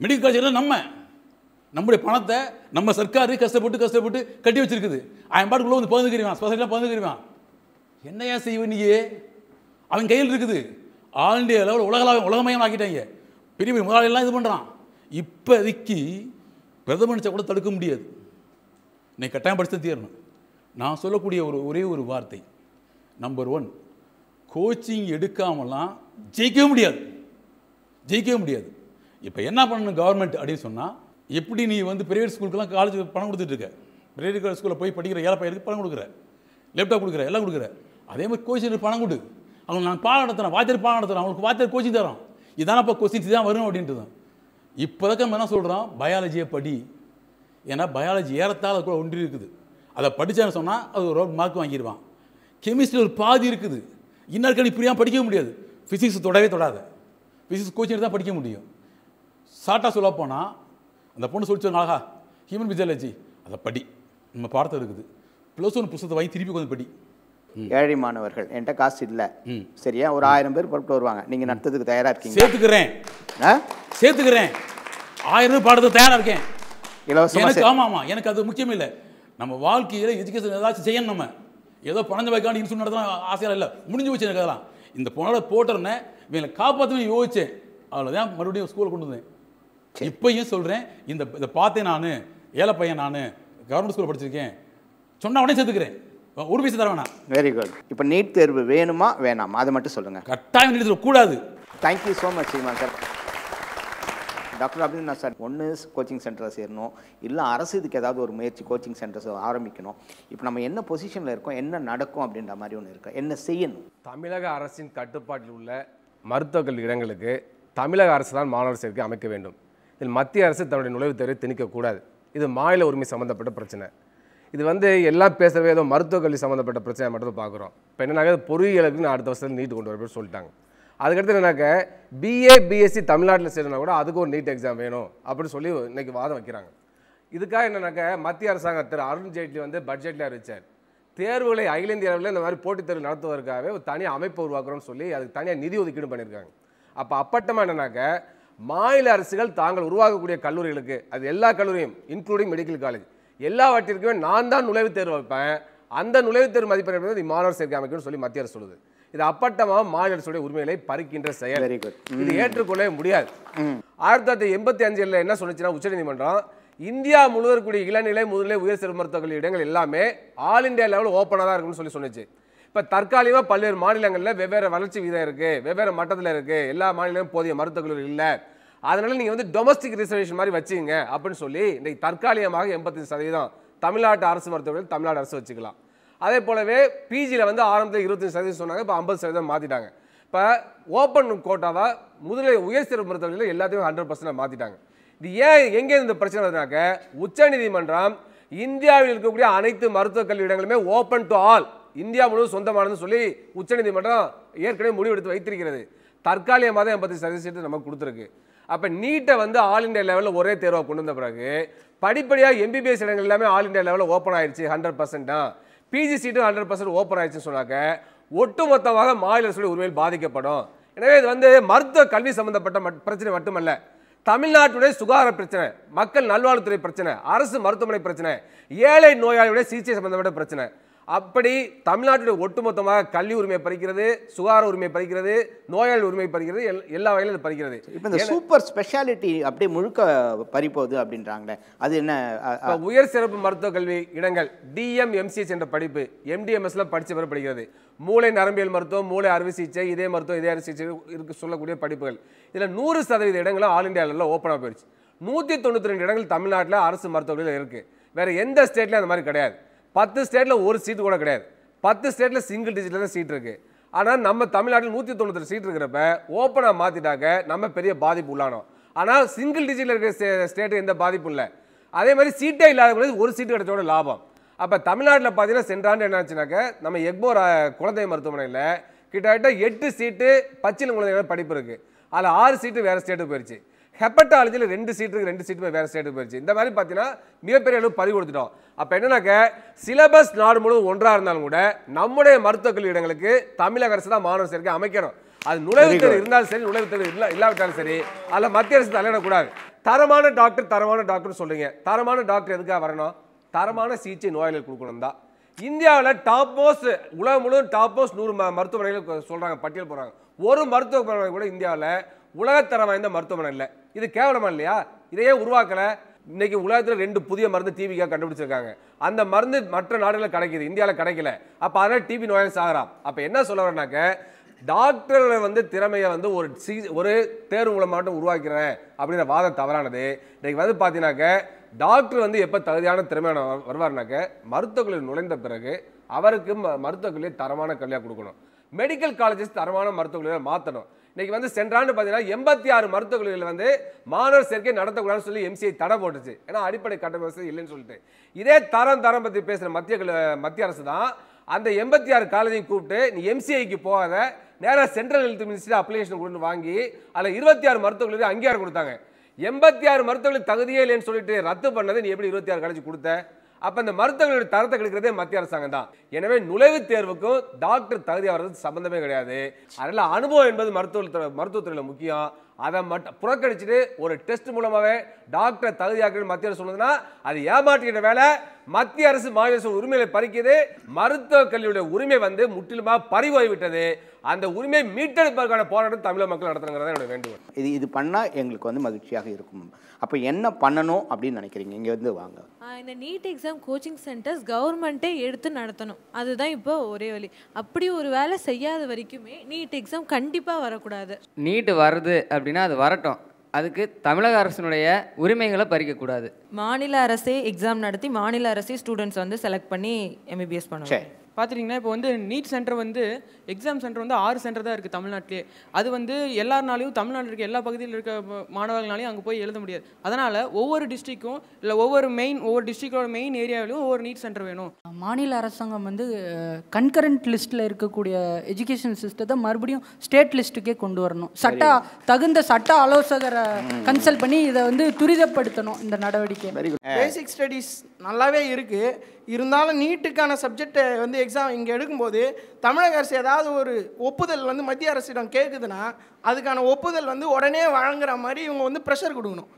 மெடிக்கல் காலேஜ் எல்லாம் நம்முடைய பணத்தை நம்ம சர்க்காரு கஷ்டப்பட்டு கட்டி வச்சிருக்குது. அவன் பாட்டுக்குள்ளே வந்து பகிர்ந்துக்கிறான். சொசைட்டிலாம் பகிர்ந்துக்கிறான். என்னையா செய்வ நீயே? அவன் கையில் இருக்குது. ஆல் இண்டியா லெவல் உலகமயம் ஆக்கிட்டாங்க. பெரிய பெரிய முதலாளியெல்லாம் இது பண்ணுறான். இப்போதைக்கு பிரதமர் கூட தடுக்க முடியாது. நீ கட்டாயம் படித்து தீரணும். நான் சொல்லக்கூடிய ஒரே ஒரு வார்த்தை, நம்பர் 1, கோச்சிங் எடுக்காமலாம் ஜெயிக்கவே முடியாது. இப்போ என்ன பண்ணணும் கவர்மெண்ட் அப்படின்னு சொன்னால், எப்படி நீ வந்து பிரைவேட் ஸ்கூலுக்கெல்லாம் காலேஜ் பணம் கொடுத்துட்ருக்க, பிரைவேட் ஸ்கூலில் போய் படிக்கிற ஏழை பையனுக்கு பணம் கொடுக்குற, லேப்டாப் கொடுக்குற, எல்லாம் கொடுக்குற. அதே மாதிரி கோச்சிங் பணம் கொடு. அவங்க நான் பாடம் நடத்துகிறேன், வாத்தியார் பாடம் நடத்துகிறேன், அவங்களுக்கு வாத்தியார் கோச்சிங் தரோம். இதானப்பா கொஸ்டின்ஸ் தான் வரும் அப்படின்ட்டு தான். இப்போதான் நம்ம என்ன சொல்கிறோம், பயாலஜியை படி. ஏன்னா பயாலஜி ஏறத்தால் அது கூட ஒன்றி இருக்குது. அதை படித்தான்னு சொன்னால் அது ஒரு மார்க் வாங்கிடுவான். கெமிஸ்ட்ரி ஒரு பாதி இருக்குது. இன்னொரு புரியாமல் படிக்க முடியாது. ஃபிசிக்ஸ் தொடாத. ஃபிசிக்ஸ் கோச்சிங் தான் படிக்க முடியும். ஷார்ட்டாக சொல்ல போனால் அந்த பொண்ணு சொல்லிச்சு, அழகா ஹியூமன் பிசியாலஜி அதை படி, நம்ம பாடத்தை இருக்குது. +1 புத்தகத்தை வாங்கி திருப்பி கொஞ்சம் படி. ஏழை மாணவர்கள் என்கிட்ட காசு இல்லை, சரியா, ஒரு 1000 பேர் புறப்பட்டு வருவாங்க. நீங்கள் நடத்துறதுக்கு தயாராக இருக்கீங்க? சேர்த்துக்கிறேன். 1000 பேர் பாடத்துக்கு தயாராக இருக்கேன். இலவசமாக. ஆமாம், எனக்கு அது முக்கியம் இல்லை. நம்ம வாழ்க்கையில் எஜுகேஷன் ஏதாச்சும் செய்யணும். நம்ம ஏதோ பணஞ்ச வைக்காண்டு இன்சூரன்ஸ் நடத்தலாம் ஆசையாக இல்லை. முடிஞ்சு வச்சு எனக்கு அதெல்லாம். இந்த பொண்ணோட போட்டுறேன்னே இவங்களை காப்பாற்றவே யோசித்தேன். அவ்வளோதான் மறுபடியும் ஸ்கூலில் கொண்டு வந்தேன். இப்போயும் சொல்கிறேன், இதை பார்த்தேன். நான் ஏழை பையன், நான் கவர்மெண்ட் ஸ்கூலில் படிச்சிருக்கேன். சொன்ன உடனே சேர்த்துக்கிறேன். ஒரு பைசா தர வேணாம். Very good. இப்போ நீட் தேர்வு வேணுமா வேணாமா அதை மட்டும் சொல்லுங்கள். கட்டாயம் நீட் தேர்வு கூடாது. தேங்க்யூ ஸோ மச் சீமான் சார். டாக்டர் அபிநந்தன் சார், ஒன்று கோச்சிங் சென்டரை சேரணும், இல்லை அரசு இதுக்கு ஏதாவது ஒரு முயற்சி கோச்சிங் சென்டர்ஸ் ஆரம்பிக்கணும். இப்போ நம்ம என்ன பொசிஷனில் இருக்கோம், என்ன நடக்கும் அப்படின்ற மாதிரி ஒன்று இருக்கு, என்ன செய்யணும்? தமிழக அரசின் கட்டுப்பாட்டில் உள்ள மருத்துவக் கல்வி இடங்களுக்கு தமிழக அரசு தான் மாணவர் சேர்க்கை அமைக்க வேண்டும். இதில் மத்திய அரசு தன்னுடைய நுழைவுத் தேர்வை திணிக்கக்கூடாது. இது மாநில உரிமை சம்மந்தப்பட்ட பிரச்சனை. இது எல்லாம் பேசுகிறவே ஏதோ மருத்துவக் கல்வி சம்மந்தப்பட்ட பிரச்சனை மட்டும் பார்க்குறோம். இப்போ என்னன்னாக்க பொறியியலுக்கு நான் அடுத்த வருஷத்தில் நீட் கொண்டு வரப்போ சொல்லிட்டாங்க. அதுக்கடுத்து என்னன்னாக்க BA BSc தமிழ்நாட்டில் சேரணும்னா கூட அதுக்கு ஒரு நீட் எக்ஸாம் வேணும் அப்படின்னு சொல்லி இன்றைக்கி வாதம் வைக்கிறாங்க. இதுக்காக என்னன்னாக்க மத்திய அரசாங்கம் திரு அருண் ஜேட்லி பட்ஜெட்டில் அறிவிச்சார், தேர்வுகளை அகில இந்திய அளவில் இந்த மாதிரி போட்டித் தேர்வு நடத்துவதற்காகவே ஒரு தனியாக அமைப்பு உருவாக்குறோம்னு சொல்லி அதுக்கு தனியாக நிதி ஒதுக்கீடு பண்ணியிருக்காங்க. அப்போ அப்பட்டமாக என்னன்னாக்க மாநில அரசுகள் தாங்கள் உருவாக்கக்கூடிய கல்லூரிகளுக்கு, அது எல்லா கல்லூரியும் இன்க்ளூடிங் மெடிக்கல் காலேஜ் எல்லாவற்றிற்குமே நான் தான் நுழைவுத் தேர்வு வைப்பேன், அந்த நுழைவுத் தேர்வு மதிப்பெண் மாணவர் சேர்க்கை அமைக்கணும்னு சொல்லி மத்திய அரசு சொல்லுது. இது அப்பட்டமாக மாநில அரசுடைய உரிமைகளை பறிக்கின்ற செயல். இது ஏற்றுக்கொள்ளவே முடியாது. 1985 என்ன சொன்னிச்சுன்னா உச்சநீதிமன்றம், இந்தியா முழுவதும் கூடிய இளநிலை முதுநிலை உயர் சிறப்பு மருத்துவக் கல்வி இடங்கள் எல்லாமே ஆல் இண்டியா லெவலில் ஓப்பனாக தான் இருக்குன்னு சொன்னிச்சு. இப்போ தற்காலிகமாக பல்வேறு மாநிலங்களில் வெவ்வேறு வளர்ச்சி வீதம் இருக்குது, வெவ்வேறு மட்டத்தில் இருக்குது, எல்லா மாநிலங்களும் போதிய மருத்துவக் கல்லூரி இல்லை, அதனால் நீங்கள் டொமஸ்டிக் ரிசர்வேஷன் மாதிரி வச்சுங்க அப்படின்னு சொல்லி இன்றைக்கு தற்காலிகமாக 85% தமிழ்நாட்டு அரசு மருத்துவர்கள் தமிழ்நாடு அரசு வச்சுக்கலாம். அதே போலவே பிஜியில் ஆரம்பத்தில் 25% சொன்னாங்க, இப்போ 50% மாற்றிட்டாங்க. இப்போ ஓப்பன் கோட்டாவாக முதுநிலை உயர் சிறப்பு மருத்துவர்கள் எல்லாத்தையும் 100% மாற்றிட்டாங்க. இது ஏன் எங்கே இந்த பிரச்சனை வருதுனாக்க, உச்சநீதிமன்றம் இந்தியாவில் இருக்கக்கூடிய அனைத்து மருத்துவக் கல்வி இடங்களுமே ஓப்பன் டு ஆல், இந்தியா முழுவதும் சொந்தமானதுன்னு சொல்லி உச்சநீதிமன்றம் ஏற்கனவே முடிவெடுத்து வைத்திருக்கிறது. தற்காலிகமாக தான் 85% நமக்கு கொடுத்துருக்கு. அப்போ நீட்டை ஆல் இண்டியா லெவலில் ஒரே தேர்வாக கொண்டு வந்த பிறகு படிப்படியாக MBBS இடங்கள் எல்லாமே ஆல் இண்டியா லெவலில் ஓப்பன் ஆயிடுச்சு 100%. பிஜி சீட்டு 100% ஓப்பன் ஆயிடுச்சுன்னு சொன்னாக்க ஒட்டுமொத்தமாக மாநில அரசுடைய உரிமையில் பாதிக்கப்படும். எனவே இது வந்து மருத்துவ கல்வி சம்பந்தப்பட்ட பிரச்சனை மட்டுமல்ல, தமிழ்நாட்டுடைய சுகாதார பிரச்சனை, மக்கள் நல்வாழ்வுத்துறை பிரச்சனை, அரசு மருத்துவமனை பிரச்சனை, ஏழை நோயாளியுடைய சிகிச்சை சம்பந்தப்பட்ட பிரச்சனை. அப்படி தமிழ்நாட்டுடைய ஒட்டுமொத்தமாக கல்வி உரிமையை பறிக்கிறது, சுகாதார உரிமையை பறிக்கிறது, நோயாளி உரிமையை பறிக்கிறது, எல்லா வகையிலும் இது பறிக்கிறது. இப்போ இந்த சூப்பர் ஸ்பெஷாலிட்டி அப்படியே முழுக்க பறிப்போகுது அப்படின்றாங்களே, அது என்ன? உயர் சிறப்பு மருத்துவ கல்வி இடங்கள் DMMCH என்ற படிப்பு MDMSல படித்த பிறகு படிக்கிறது. மூளை நரம்பியல் மருத்துவம், மூளை அறுவை சிகிச்சை, இதே மருத்துவம், இதே அறுவை சிகிச்சை இருக்கு சொல்லக்கூடிய படிப்புகள். இதில் 100% இடங்களும் ஆல் இண்டியா லெவலில் ஓப்பனாக போயிடுச்சு. 192 இடங்கள் தமிழ்நாட்டில் அரசு மருத்துவமனையில் இருக்குது. வேறு எந்த ஸ்டேட்லையும் அந்த மாதிரி கிடையாது. 10 ஸ்டேட்டில் ஒரு சீட்டு கூட கிடையாது. 10 ஸ்டேட்டில் சிங்கிள் டிஜிட்டில் தான் சீட் இருக்குது. ஆனால் நம்ம தமிழ்நாட்டில் 192 சீட் இருக்கிறப்ப ஓப்பனாக மாற்றிட்டாக்க நம்ம பெரிய பாதிப்பு உள்ளானோம். ஆனால் சிங்கிள் டிஜிட்டில் இருக்கிற ஸ்டேட்டு எந்த பாதிப்பும் இல்லை. அதே மாதிரி சீட்டே இல்லாத ஒரு சீட்டு கிடைச்சோட லாபம். அப்போ தமிழ்நாட்டில் பார்த்தீங்கன்னா சென்ற ஆண்டு என்ன ஆச்சுனாக்க நம்ம எக்மோர் குழந்தை மருத்துவமனையில் கிட்டத்தட்ட 8 சீட்டு பச்சிளம் குழந்தைகள் படிப்பு இருக்குது. அதில் 6 சீட்டு வேறு ஸ்டேட்டுக்கு போயிடுச்சு. ஹெப்பட்டாலஜியில் 2 சீட்டுக்கு 2 சீட்டு வேறு ஸ்டேட்டுக்கு போயிடுச்சு. இந்த மாதிரி பார்த்தீங்கன்னா மிகப்பெரிய அளவு பறி கொடுத்துட்டோம். அப்போ என்னன்னாக்க சிலபஸ் நாடு முழுவதும் ஒன்றாக இருந்தாலும் கூட நம்முடைய மருத்துவக் கல்வி இடங்களுக்கு தமிழக அரசு தான் மாணவர் சேர்க்கை அமைக்கணும். அது நுழைவுத் தேர்வு இருந்தாலும் சரி, நுழைவுத் தேர்வு இல்லாவிட்டாலும் சரி, அதில் மத்திய அரசு தலையிடக்கூடாது. தரமான டாக்டர் சொல்றீங்க. தரமான டாக்டர் எதுக்காக வரணும்? தரமான சிகிச்சை நோயாளிகள் கொடுக்கணும் தான். இந்தியாவில் டாப் மோஸ்ட், உலகம் முழுவதும் டாப் மோஸ்ட் 100 மருத்துவமனைகள் சொல்கிறாங்க, பட்டியல் போகிறாங்க. ஒரு மருத்துவமனை கூட இந்தியாவில் உலகத்தரம் வாய்ந்த மருத்துவமனை இல்லை. இது கேவலமா இல்லையா? இதையே உருவாக்கலை. இன்னைக்கு உலகத்தில் 2 புதிய மருந்து டிபிக்காக கண்டுபிடிச்சிருக்காங்க. அந்த மருந்து மற்ற நாடுகளில் கிடைக்குது, இந்தியாவில் கிடைக்கல. அப்போ அதனால் டிபி நோயாளி சாகலாம். அப்போ என்ன சொல்ல வரனாக்க, டாக்டர்களை வந்து திறமையை வந்து ஒரு தேர்வு மூலம் மட்டும் உருவாக்கிறேன் அப்படிங்கிற வாதம் தவறானது. இன்னைக்கு வந்து பார்த்தீங்கன்னாக்க டாக்டர் வந்து எப்போ தகுதியான திறமையான வருவார்னாக்க மருத்துவக் கல்லூரி நுழைந்த பிறகு அவருக்கு மருத்துவக் கல்லூரி தரமான கல்வியாக கொடுக்கணும். மெடிக்கல் காலேஜஸ் தரமான மருத்துவக் கல்லூரியை மாற்றணும். இன்னைக்கு வந்து சென்ற ஆண்டு பார்த்தீங்கன்னா 86 மருத்துவக் கல்லூரியில் வந்து மாணவர் சேர்க்கை நடத்தக்கூடாதுன்னு சொல்லி MCI தடை போட்டுச்சு. ஏன்னா அடிப்படை கட்டண வசதி இல்லைன்னு சொல்லிட்டு. இதே தரம் பற்றி பேசுகிற மத்திய அரசு தான் அந்த 86 காலேஜையும் கூப்பிட்டு நீ MCIக்கு போகாத, நேராக சென்ட்ரல் ஹெல்த் மினிஸ்ட்ரி அப்ளிகேஷன் கொடுத்து வாங்கி அதில் 26 மருத்துவக் கல்லூரி அங்கீகாரம் கொடுத்தாங்க. 86 மருத்துவக் கல்லூரி தகுதியே இல்லைன்னு சொல்லிட்டு ரத்து பண்ணது நீ எப்படி 26 காலேஜ் கொடுத்த? அப்போ இந்த மருத்துவர்களுடைய தரத்தை கிடைக்கிறதே மத்திய அரசாங்கம் தான். எனவே நுழைவுத் தேர்வுக்கும் டாக்டர் தகுதி ஆகிறது சம்பந்தமே கிடையாது. அதனால் அனுபவம் என்பது மருத்துவத்துறையில் முக்கியம். அதை மட்டும் புறக்கணிச்சுட்டு ஒரு டெஸ்ட் மூலமாகவே டாக்டர் தகுதியாக்க மத்திய அரசு சொன்னதுன்னா அது ஏமாற்றுகிற வேலை. மத்திய அரசு மாநில அரசு உரிமையை பறிக்குது. மருத்துவக் கல்வியுடைய உரிமை வந்து முற்றிலுமாக பறிபோய்விட்டது. அந்த உரிமையை மீட்டெடுப்பதற்கான போராட்டம் தமிழக மக்கள் நடத்துங்கிறத என்னோட வேண்டுகோள். இது பண்ணால் எங்களுக்கு வந்து மகிழ்ச்சியாக இருக்கும். அப்போ என்ன பண்ணணும் அப்படின்னு நினைக்கிறீங்க? இங்கே வந்து வாங்க. இந்த நீட் எக்ஸாம் கோச்சிங் சென்டர்ஸ் கவர்மெண்ட்டே எடுத்து நடத்தணும். அதுதான் இப்போ ஒரே வழி. அப்படி ஒரு வேலை செய்யாத வரைக்குமே நீட் எக்ஸாம் கண்டிப்பாக வரக்கூடாது. நீட் வருது அப்படின்னா அது வரட்டும். அதுக்கு தமிழக அரசினுடைய உரிமைகளை பறிக்கக்கூடாது. மாநில அரசே எக்ஸாம் நடத்தி மாநில அரசே ஸ்டூடெண்ட்ஸ் வந்து செலக்ட் பண்ணி MBBS பண்ணுவாங்க. பார்த்துட்டிங்கன்னா இப்போ வந்து நீட் சென்டர் வந்து எக்ஸாம் சென்டர் வந்து 6 சென்டர் தான் இருக்குது தமிழ்நாட்டிலே. அது வந்து எல்லாருனாலையும் தமிழ்நாட்டில் இருக்க எல்லா பகுதியில் இருக்க மாணவர்களாலையும் அங்கே போய் எழுத முடியாது. அதனால் ஒவ்வொரு டிஸ்ட்ரிக்கும் இல்லை ஒவ்வொரு டிஸ்ட்ரிக்டோட மெயின் ஏரியாவிலையும் ஒவ்வொரு நீட் சென்டர் வேணும். மாநில அரசாங்கம் வந்து கன்கரண்ட் லிஸ்ட்டில் இருக்கக்கூடிய எஜுகேஷன் சிஸ்டத்தை மறுபடியும் ஸ்டேட் லிஸ்ட்டுக்கே கொண்டு வரணும். தகுந்த சட்ட ஆலோசகரை கன்சல்ட் பண்ணி இதை வந்து துரிதப்படுத்தணும் இந்த நடவடிக்கை. பேசிக் ஸ்டடீஸ் நல்லாவே இருக்குது. இருந்தாலும் நீட்டுக்கான சப்ஜெக்டை வந்து எக்ஸாம் இங்கே எடுக்கும்போது தமிழக அரசு ஏதாவது ஒரு ஒப்புதல் வந்து மத்திய அரசிடம் கேட்குதுன்னா அதுக்கான ஒப்புதல் வந்து உடனே வழங்குற மாதிரி இவங்க வந்து ப்ரெஷர் கொடுக்கணும்.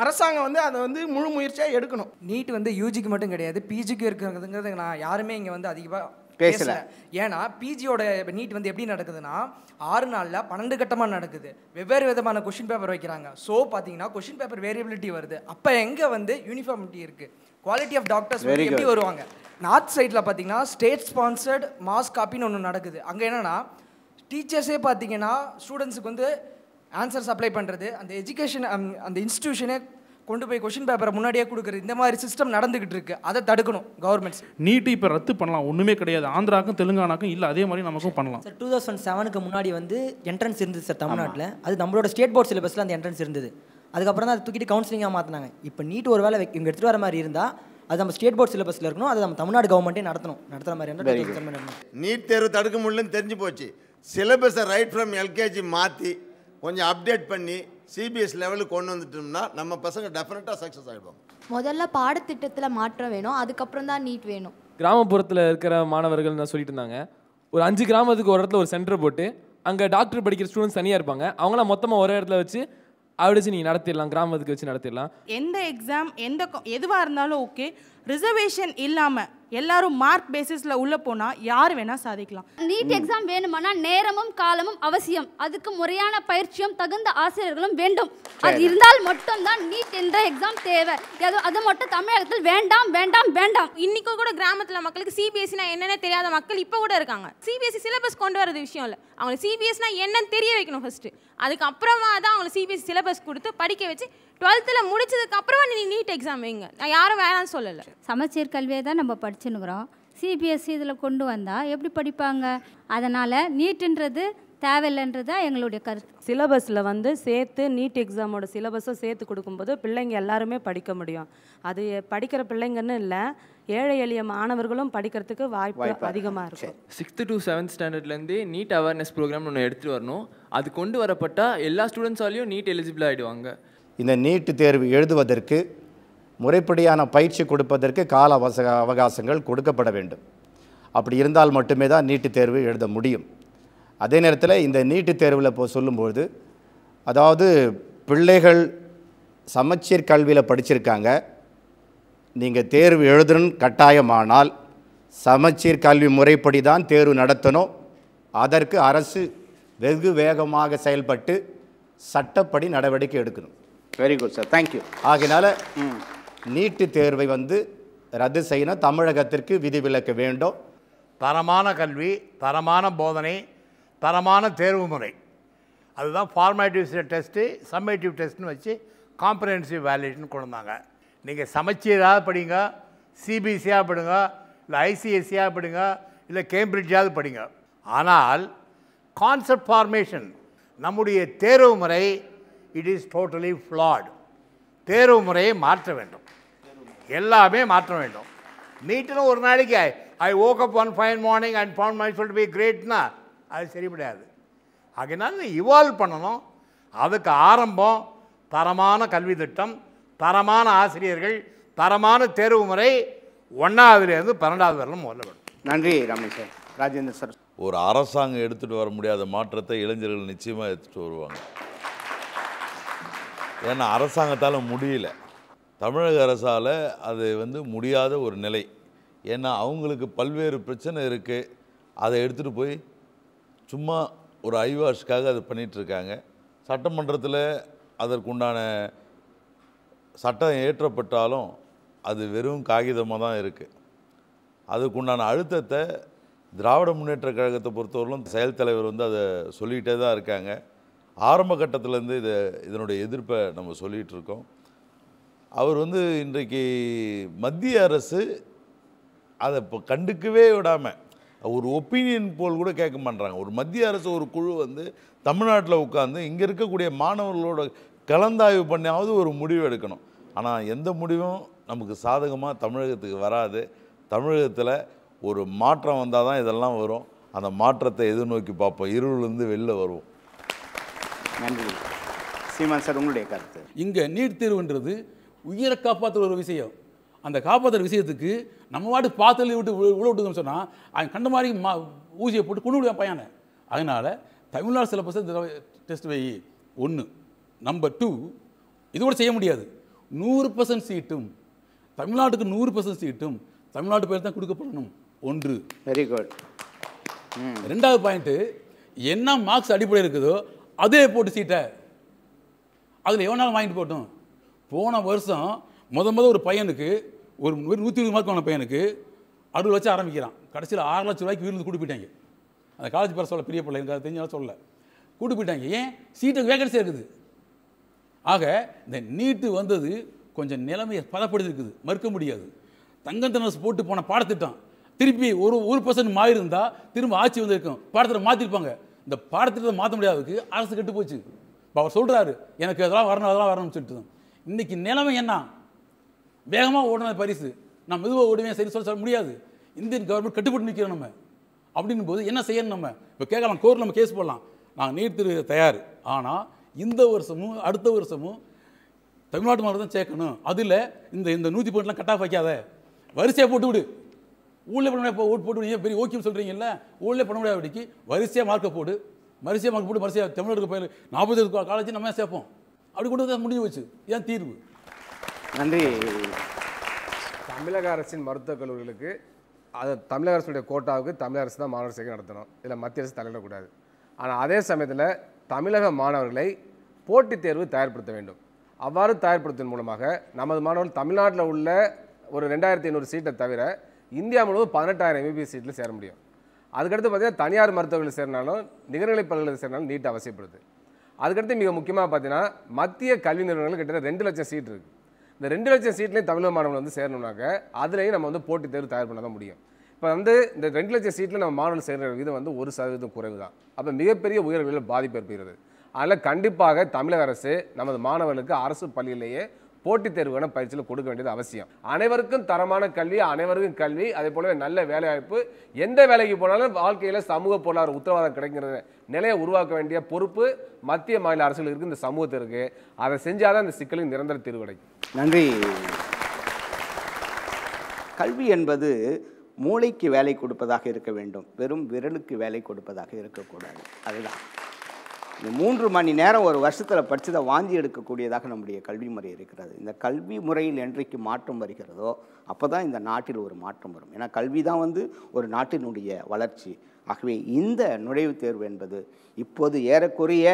அரசாங்கம் வந்து அதை வந்து முழு முயற்சியாக எடுக்கணும். நீட் வந்து யூஜிக்கு மட்டும் கிடையாது, பிஜிக்கு இருக்கிறதுங்கிறது நான் யாருமே இங்கே வந்து அதிகமாக பேசல. ஏன்னா பிஜியோட நீட் வந்து எப்படி நடக்குதுன்னா 6 நாளில் 12 கட்டமாக நடக்குது. வெவ்வேறு விதமான கொஷின் பேப்பர் வைக்கிறாங்க. ஸோ பார்த்தீங்கன்னா கொஷின் பேப்பர் வேரியபிலிட்டி வருது. அப்போ எங்கே வந்து யூனிஃபார்மிட்டி இருக்குது? குவாலிட்டி ஆஃப் டாக்டர்ஸ் எப்படி வருவாங்க? நார்த் சைடில் பார்த்தீங்கன்னா ஸ்டேட் ஸ்பான்சர்ட் மாஸ் காப்பின்னு ஒன்று நடக்குது. அங்கே என்னென்னா டீச்சர்ஸே பார்த்தீங்கன்னா ஸ்டூடெண்ட்ஸுக்கு வந்து ஆன்சர்ஸ் அப்ளை பண்ணுறது, அந்த எஜுகேஷன் அந்த இன்ஸ்டிடியூஷனே கொண்டு போய் கொஷின் பேப்பரை முன்னாடியே கொடுக்குறது, இந்த மாதிரி சிஸ்டம் நடந்துகிட்டு இருக்கு. அதை தடுக்கணும் கவர்மெண்ட்ஸ். நீட்டு இப்போ ரத்து பண்ணலாம், ஒன்றுமே கிடையாது. ஆந்திராக்கும் தெலுங்கானாக்கும் இல்லை, அதே மாதிரி நமக்கும் பண்ணலாம். சார் 2007க்கு முன்னாடி வந்து என்ட்ரன்ஸ் இருந்தது சார் தமிழ்நாட்டில். அது நம்மளோட ஸ்டேட் போர்ட் சிலபஸில் அந்த என்ட்ரன்ஸ் இருந்தது. அதுக்கப்புறம் தான் அதை தூக்கிட்டு கவுன்சிலிங்காக மாற்றினாங்க. இப்போ நீட் ஒரு வேலை இங்கே எடுத்துகிட்டு வர மாதிரி இருந்தால் அது நம்ம ஸ்டேட் போர்ட் சிலபஸில் இருக்கணும். அது நம்ம தமிழ்நாடு கவர்மெண்ட்டே நடத்துகிற மாதிரி இருந்தால் நீட் தேர்வு தடுக்க முடியலன்னு தெரிஞ்சு போச்சு. சிலபஸை ரைட் ஃப்ரம் LKG மாற்றி கொஞ்சம் அப்டேட் பண்ணி CBSE லெவலுக்கு கொண்டு வந்துட்டோம்னா நம்ம பசங்க டெஃபினட்டாக சக்ஸஸ் ஆகிடுவாங்க. முதல்ல பாடத்திட்டத்தில் மாற்றம் வேணும், அதுக்கப்புறம் தான் நீட் வேணும். கிராமப்புறத்தில் இருக்கிற மாணவர்கள் நான் சொல்லிட்டு இருந்தாங்க, ஒரு 5 கிராமத்துக்கு ஒரு இடத்துல ஒரு சென்டர் போட்டு அங்கே டாக்டர் படிக்கிற ஸ்டூடெண்ட்ஸ் தனியாக இருப்பாங்க, அவங்களாம் மொத்தமாக ஒரே இடத்துல வச்சு வச்சு நீங்கள் நடத்திடலாம், கிராமத்துக்கு வச்சு நடத்திடலாம். எந்த எக்ஸாம் எதுவாக இருந்தாலும் ஓகே, ரிசர்வேஷன் இல்லாமல் எல்லாரும் மார்க் பேசிஸில் உள்ளே போனால் யார் வேணால் சாதிக்கலாம். நீட் எக்ஸாம் வேணுமானா நேரமும் காலமும் அவசியம். அதுக்கு முறையான பயிற்சியும் தகுந்த ஆசிரியர்களும் வேண்டும். அது இருந்தால் மட்டும்தான் நீட் என்ற எக்ஸாம் தேவை. அது மட்டும் தமிழகத்தில் வேண்டாம் வேண்டாம் வேண்டாம். இன்னைக்கு கூட கிராமத்தில் மக்களுக்கு சிபிஎஸ்சினா என்னென்ன தெரியாத மக்கள் இப்போ கூட இருக்காங்க. சிபிஎஸ்சி சிலபஸ் கொண்டு வரது விஷயம் இல்லை, அவங்களுக்கு சிபிஎஸ்னா என்னன்னு தெரிய வைக்கணும் ஃபர்ஸ்ட். அதுக்கப்புறமா தான் அவங்களுக்கு சிபிஎஸ்சி சிலபஸ் கொடுத்து படிக்க வச்சு 12th முடிச்சதுக்கு அப்புறமா நீ நீட் எக்ஸாம் வைங்க. நான் யாரும் வேணாம்னு சொல்லலை. சமச்சீர் கல்வியை தான் நம்ம படிச்சுன்னுக்குறோம். சிபிஎஸ்சி இதில் கொண்டு வந்தால் எப்படி படிப்பாங்க? அதனால் நீட்டுன்றது தேவையில்லைன்றதா எங்களுடைய கருத்து. சிலபஸில் வந்து சேர்த்து நீட் எக்ஸாமோட சிலபஸை சேர்த்து கொடுக்கும்போது பிள்ளைங்க எல்லாருமே படிக்க முடியும். அது படிக்கிற பிள்ளைங்கன்னு இல்லை, ஏழை எளிய மாணவர்களும் படிக்கிறதுக்கு வாய்ப்பு அதிகமாக இருக்கும். 6th to 7th ஸ்டாண்டர்ட்லேருந்து நீட் அவேர்னஸ் ப்ரோக்ராம் ஒன்று எடுத்துகிட்டு வரணும். அது கொண்டு வரப்பட்டால் எல்லா ஸ்டூடெண்ட்ஸாலையும் நீட் எலிஜிபிள் ஆகிடுவாங்க. இந்த நீட்டு தேர்வு எழுதுவதற்கு முறைப்படியான பயிற்சி கொடுப்பதற்கு கால அவகாசங்கள் கொடுக்கப்பட வேண்டும். அப்படி இருந்தால் மட்டுமே தான் நீட்டு தேர்வு எழுத முடியும். அதே நேரத்தில் இந்த நீட்டு தேர்வில் இப்போ சொல்லும்பொழுது, அதாவது பிள்ளைகள் சமச்சீர் கல்வியில் படிச்சிருக்காங்க, நீங்கள் தேர்வு எழுதணும் கட்டாயமானால் சமச்சீர் கல்வி முறைப்படி தான் தேர்வு நடத்தணும். அதற்கு அரசு வெகு வேகமாக செயல்பட்டு சட்டப்படி நடவடிக்கை எடுக்கணும். Very good sir, thank you. ஆகையினால நீட்டு தேர்வை வந்து ரத்து செய்யணும், தமிழகத்திற்கு விதிவிலக்கு வேண்டும். தரமான கல்வி, தரமான போதனை, தரமான தேர்வு முறை, அதுதான் ஃபார்மேட்டிவ் டெஸ்ட்டு, சம்மேட்டிவ் டெஸ்ட்னு வச்சு காம்ப்ரஹென்சிவ் வேல்யூஷன் கொண்டு வந்தாங்க. நீங்கள் சமச்சீராக படிங்க, சிபிஎஸ்சியாக படிங்க, இல்லை ஐசிஎஸ்சியாக படிங்க, இல்லை கேம்பிரிட்ஜாவது படிங்க. ஆனால் கான்செப்ட் ஃபார்மேஷன், நம்முடைய தேர்வு முறை இட் இஸ் டோட்டலி ஃப்ளாட். தேர்வு முறையை மாற்ற வேண்டும், எல்லாமே மாற்ற வேண்டும். நீட்டுன்னு ஒரு நாளைக்கு ஐ woke up one fine morning and found myself to be greatனா அது சரிபடாது. ஆகையினால இவால்வ் பண்ணணும். அதுக்கு ஆரம்பம் தரமான கல்வி திட்டம், தரமான ஆசிரியர்கள், தரமான தேர்வு முறை 1ஆவதுலேருந்து 12ஆவது வரலும் முதல்ல வேணும். நன்றி ரமேஷ் சார். ராஜேந்திர சார், ஒரு அரசாங்கம் எடுத்துகிட்டு வர முடியாத மாற்றத்தை இளைஞர்கள் நிச்சயமாக எடுத்துகிட்டு வருவாங்க. ஏன்னா அரசாங்கத்தால் முடியல, தமிழக அரசால் அது வந்து முடியாத ஒரு நிலை. ஏன்னா அவங்களுக்கு பல்வேறு பிரச்சனை இருக்குது, அதை எடுத்துகிட்டு போய் சும்மா ஒரு ஐவாஷ்க்காக அது பண்ணிகிட்ருக்காங்க. சட்டமன்றத்தில் அதற்குண்டான சட்டம் ஏற்றப்பட்டாலும் அது வெறும் காகிதமாக தான் இருக்குது. அதுக்குண்டான அழுத்தத்தை திராவிட முன்னேற்ற கழகத்தை பொறுத்தவரையிலும் செயல் தலைவர் வந்து அதை சொல்லிகிட்டே தான் இருக்காங்க. ஆரம்ப கட்டத்திலேருந்து இதனுடைய எதிர்ப்பை நம்ம சொல்லிகிட்டு இருக்கோம். அவர் வந்து இன்றைக்கு மத்திய அரசு அதை இப்போ கண்டுக்கவே விடாமல் ஒரு ஒப்பீனியன் போல் கூட கேட்க மாட்டாங்க. ஒரு மத்திய அரசு ஒரு குழு வந்து தமிழ்நாட்டில் உட்காந்து இங்கே இருக்கக்கூடிய மாணவர்களோட கலந்தாய்வு பண்ணியாவது ஒரு முடிவு எடுக்கணும். ஆனால் எந்த முடிவும் நமக்கு சாதகமாக தமிழகத்துக்கு வராது. தமிழகத்தில் ஒரு மாற்றம் வந்தால் தான் இதெல்லாம் வரும். அந்த மாற்றத்தை எதிர்நோக்கி பார்ப்போம், இருளிலிருந்து வெளில வருவோம். நன்றி. சீமான் சார், உங்களுடைய கருத்து. இங்கே நீட் தேர்வுன்றது உயிரை காப்பாற்றுற ஒரு விஷயம். அந்த காப்பாற்றுற விஷயத்துக்கு நம்ம வாட்டு பார்த்து விட்டு உள்ள விட்டுன்னு சொன்னால் அவன் கண்ட மாதிரி ஊசியை போட்டு கொண்டு விடுவான் பையனை. அதனால் தமிழ்நாடு சிலபஸ் டெஸ்ட் வை 1. நம்பர் 2, இதோடு செய்ய முடியாது. 100% சீட்டும் தமிழ்நாட்டுக்கு 100% சீட்டும் தமிழ்நாட்டு பேர் தான் கொடுக்கப்படணும். 1. Very good. 2வது பாயிண்ட்டு, என்ன மார்க்ஸ் அடிப்படை இருக்குதோ அதே போட்டு சீட்டை அதில் எவனாலும் வாங்கிட்டு போட்டோம். போன வருஷம் முத ஒரு பையனுக்கு ஒரு 120 மார்க் வாங்கின பையனுக்கு 60 லட்சம் ஆரம்பிக்கிறான். கடைசியில் 6 லட்சம் ரூபாய்க்கு வீடு கூட்டு போயிட்டாங்க. அந்த காலேஜ் பேர் சொல்ல பெரிய பிள்ளை எனக்கு அது தெரிஞ்சாலும் சொல்ல கூட்டு போயிட்டாங்க. ஏன்? சீட்டுக்கு வேகன்சி இருக்குது. ஆக இந்த நீட்டு வந்தது கொஞ்சம் நிலைமையை பதப்படுத்தி இருக்குது, மறுக்க முடியாது. தங்கத்தனஸ் போட்டு போன பாடத்திட்டம் திருப்பி 1% மாறி இருந்தால் திரும்ப ஆட்சி வந்திருக்கும், பாடத்திட்டம் மாற்றிருப்பாங்க. இந்த பாடத்திட்டத்தை மாற்ற முடியாததுக்கு அரசு கெட்டு போச்சு. இப்போ அவர் சொல்கிறாரு எனக்கு அதெல்லாம் வரணும்னு சொல்லிட்டு தான். இன்றைக்கி நிலைமை என்ன? வேகமாக ஓடின பரிசு, நான் மெதுவாக ஓடுவேன் சரி சொல்ல முடியாது. இந்தியன் கவர்மெண்ட் கட்டுப்பட்டு நிற்கிறோம். நம்ம அப்படின்னும் போது என்ன செய்யணும்? நம்ம இப்போ கேட்கலாம், கோர்ட்டில் நம்ம கேஸ் போடலாம். நாங்கள் நீட் தேர்வு தயார், ஆனால் இந்த வருஷமும் அடுத்த வருஷமும் தமிழ்நாட்டு மாநிலம் தான் சேர்க்கணும். அதில் இந்த 100 பாயிண்ட்லாம் கட் ஆஃப் வைக்காத, வரிசையாக போட்டு விடு. ஊழலே பண்ண முடியாது ஓட்டு போட்டு நீங்கள் பெரிய ஓகேன்னு சொல்கிறீங்கல்ல, ஊழலே பண்ண முடியாதபடிக்கு வரிசையாக மார்க்கை போட்டு வரிசையாக தமிழ்நாட்டுக்கு போய் 40 காலேஜ் நம்ம சேர்ப்போம், அப்படி கொண்டு வந்து முடிஞ்சு வச்சு ஏன் தீர்வு. நன்றி. தமிழக அரசின் மருத்துவக் கல்லூரிகளுக்கு அது தமிழக அரசுடைய கோட்டாவுக்கு தமிழக அரசு தான் மாணவர் சேர்க்கை நடத்தணும், இதில் மத்திய அரசு தலையிடக்கூடாது. ஆனால் அதே சமயத்தில் தமிழக மாணவர்களை போட்டித் தேர்வு தயார்படுத்த வேண்டும். அவ்வாறு தயார்படுத்துவதன் மூலமாக நமது மாணவர்கள் தமிழ்நாட்டில் உள்ள ஒரு 2500 சீட்டை தவிர இந்தியா முழுவதும் 18,000 MBBS சீட்டில் சேர முடியும். அதுக்கடுத்து பார்த்தீங்கன்னா தனியார் மருத்துவர்கள் சேர்னாலும் நிகர்நிலை பல்கலைக்கழகம் சேர்னாலும் நீட் அவசியப்படுது. அதுக்கடுத்து மிக முக்கியமாக பார்த்தீங்கன்னா மத்திய கல்வி நிறுவனங்கள் கிட்டத்தட்ட 2 லட்சம் சீட் இருக்குது. இந்த 2 லட்சம் சீட்லேயும் தமிழக மாணவர்கள் வந்து சேரணும்னாக்க அதுலேயும் நம்ம வந்து போட்டித் தேர்வு தயார் பண்ண தான் முடியும். இப்போ வந்து இந்த 2 லட்சம் சீட்டில் நம்ம மாணவர்கள் சேர்கிற விதம் வந்து 1% குறைவு தான். அப்போ மிகப்பெரிய உயர்வுகளில் பாதிப்பு ஏற்படுகிறது. அதில் கண்டிப்பாக தமிழக அரசு நமது மாணவர்களுக்கு அரசு பள்ளியிலேயே போட்டித் தேர்வுக்கான பயிற்சியில் கொடுக்க வேண்டியது அவசியம். அனைவருக்கும் தரமான கல்வி, அனைவருக்கும் கல்வி, அதே போலவே நல்ல வேலைவாய்ப்பு, எந்த வேலைக்கு போனாலும் வாழ்க்கையில் சமூக பொருளாதார உத்தரவாதம் கிடைக்கிற நிலையை உருவாக்க வேண்டிய பொறுப்பு மத்திய மாநில அரசுகளுக்கு இந்த சமூகத்திற்கு. அதை செஞ்சாதான் இந்த சிக்கலுக்கு நிரந்தர தீர்வு கிடைக்கும். நன்றி. கல்வி என்பது மூளைக்கு வேலை கொடுப்பதாக இருக்க வேண்டும், வெறும் விரலுக்கு வேலை கொடுப்பதாக இருக்கக்கூடாது. அதுதான் இந்த 3 மணி நேரம் ஒரு வருஷத்தில் படித்ததை வாந்தி எடுக்கக்கூடியதாக நம்முடைய கல்வி முறை இருக்கிறது. இந்த கல்வி முறையில் என்றைக்கு மாற்றம் வருகிறதோ அப்போ தான் இந்த நாட்டில் ஒரு மாற்றம் வரும். ஏன்னா கல்வி தான் வந்து ஒரு நாட்டினுடைய வளர்ச்சி. ஆகவே இந்த நுழைவுத் தேர்வு என்பது இப்போது ஏறக்குறைய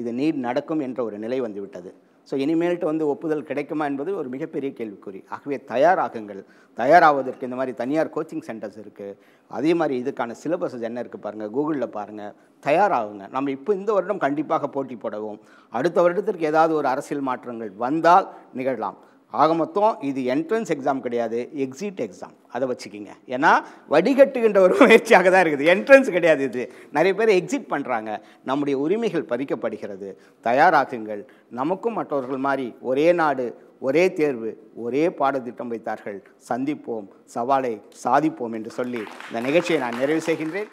இது நீட் நடக்கும் என்ற ஒரு நிலை வந்துவிட்டது. ஸோ இனிமேல்ட்டு வந்து ஒப்புதல் கிடைக்குமா என்பது ஒரு மிகப்பெரிய கேள்விக்குறி. ஆகவே தயாராகுங்கள். தயாராவதற்கு இந்த மாதிரி தனியார் கோச்சிங் சென்டர்ஸ் இருக்குது. அதே மாதிரி இதுக்கான சிலபஸ் என்ன இருக்குது பாருங்கள், கூகுளில் பாருங்கள், தயாராகுங்க. நம்ம இப்போ இந்த வருடம் கண்டிப்பாக போட்டி போடவும், அடுத்த வருடத்திற்கு ஏதாவது ஒரு அரசியல் மாற்றங்கள் வந்தால் நிகழலாம். ஆக மொத்தம் இது என்ட்ரன்ஸ் எக்ஸாம் கிடையாது, எக்ஸிட் எக்ஸாம். அதை வச்சுக்கிங்க. ஏன்னா வடிகட்டுகின்ற ஒரு முயற்சியாக தான் இருக்குது, என்ட்ரன்ஸ் கிடையாது. இது நிறைய பேர் எக்ஸிட் பண்ணுறாங்க. நம்முடைய உரிமைகள் பறிக்கப்படுகிறது. தயாராகுங்கள். நமக்கும் மற்றவர்கள் மாதிரி ஒரே நாடு, ஒரே தேர்வு, ஒரே பாடத்திட்டம் வைத்தார்கள். சந்திப்போம், சவாலை சாதிப்போம் என்று சொல்லி இந்த நிகழ்ச்சியை நான் நிறைவு செய்கின்றேன்.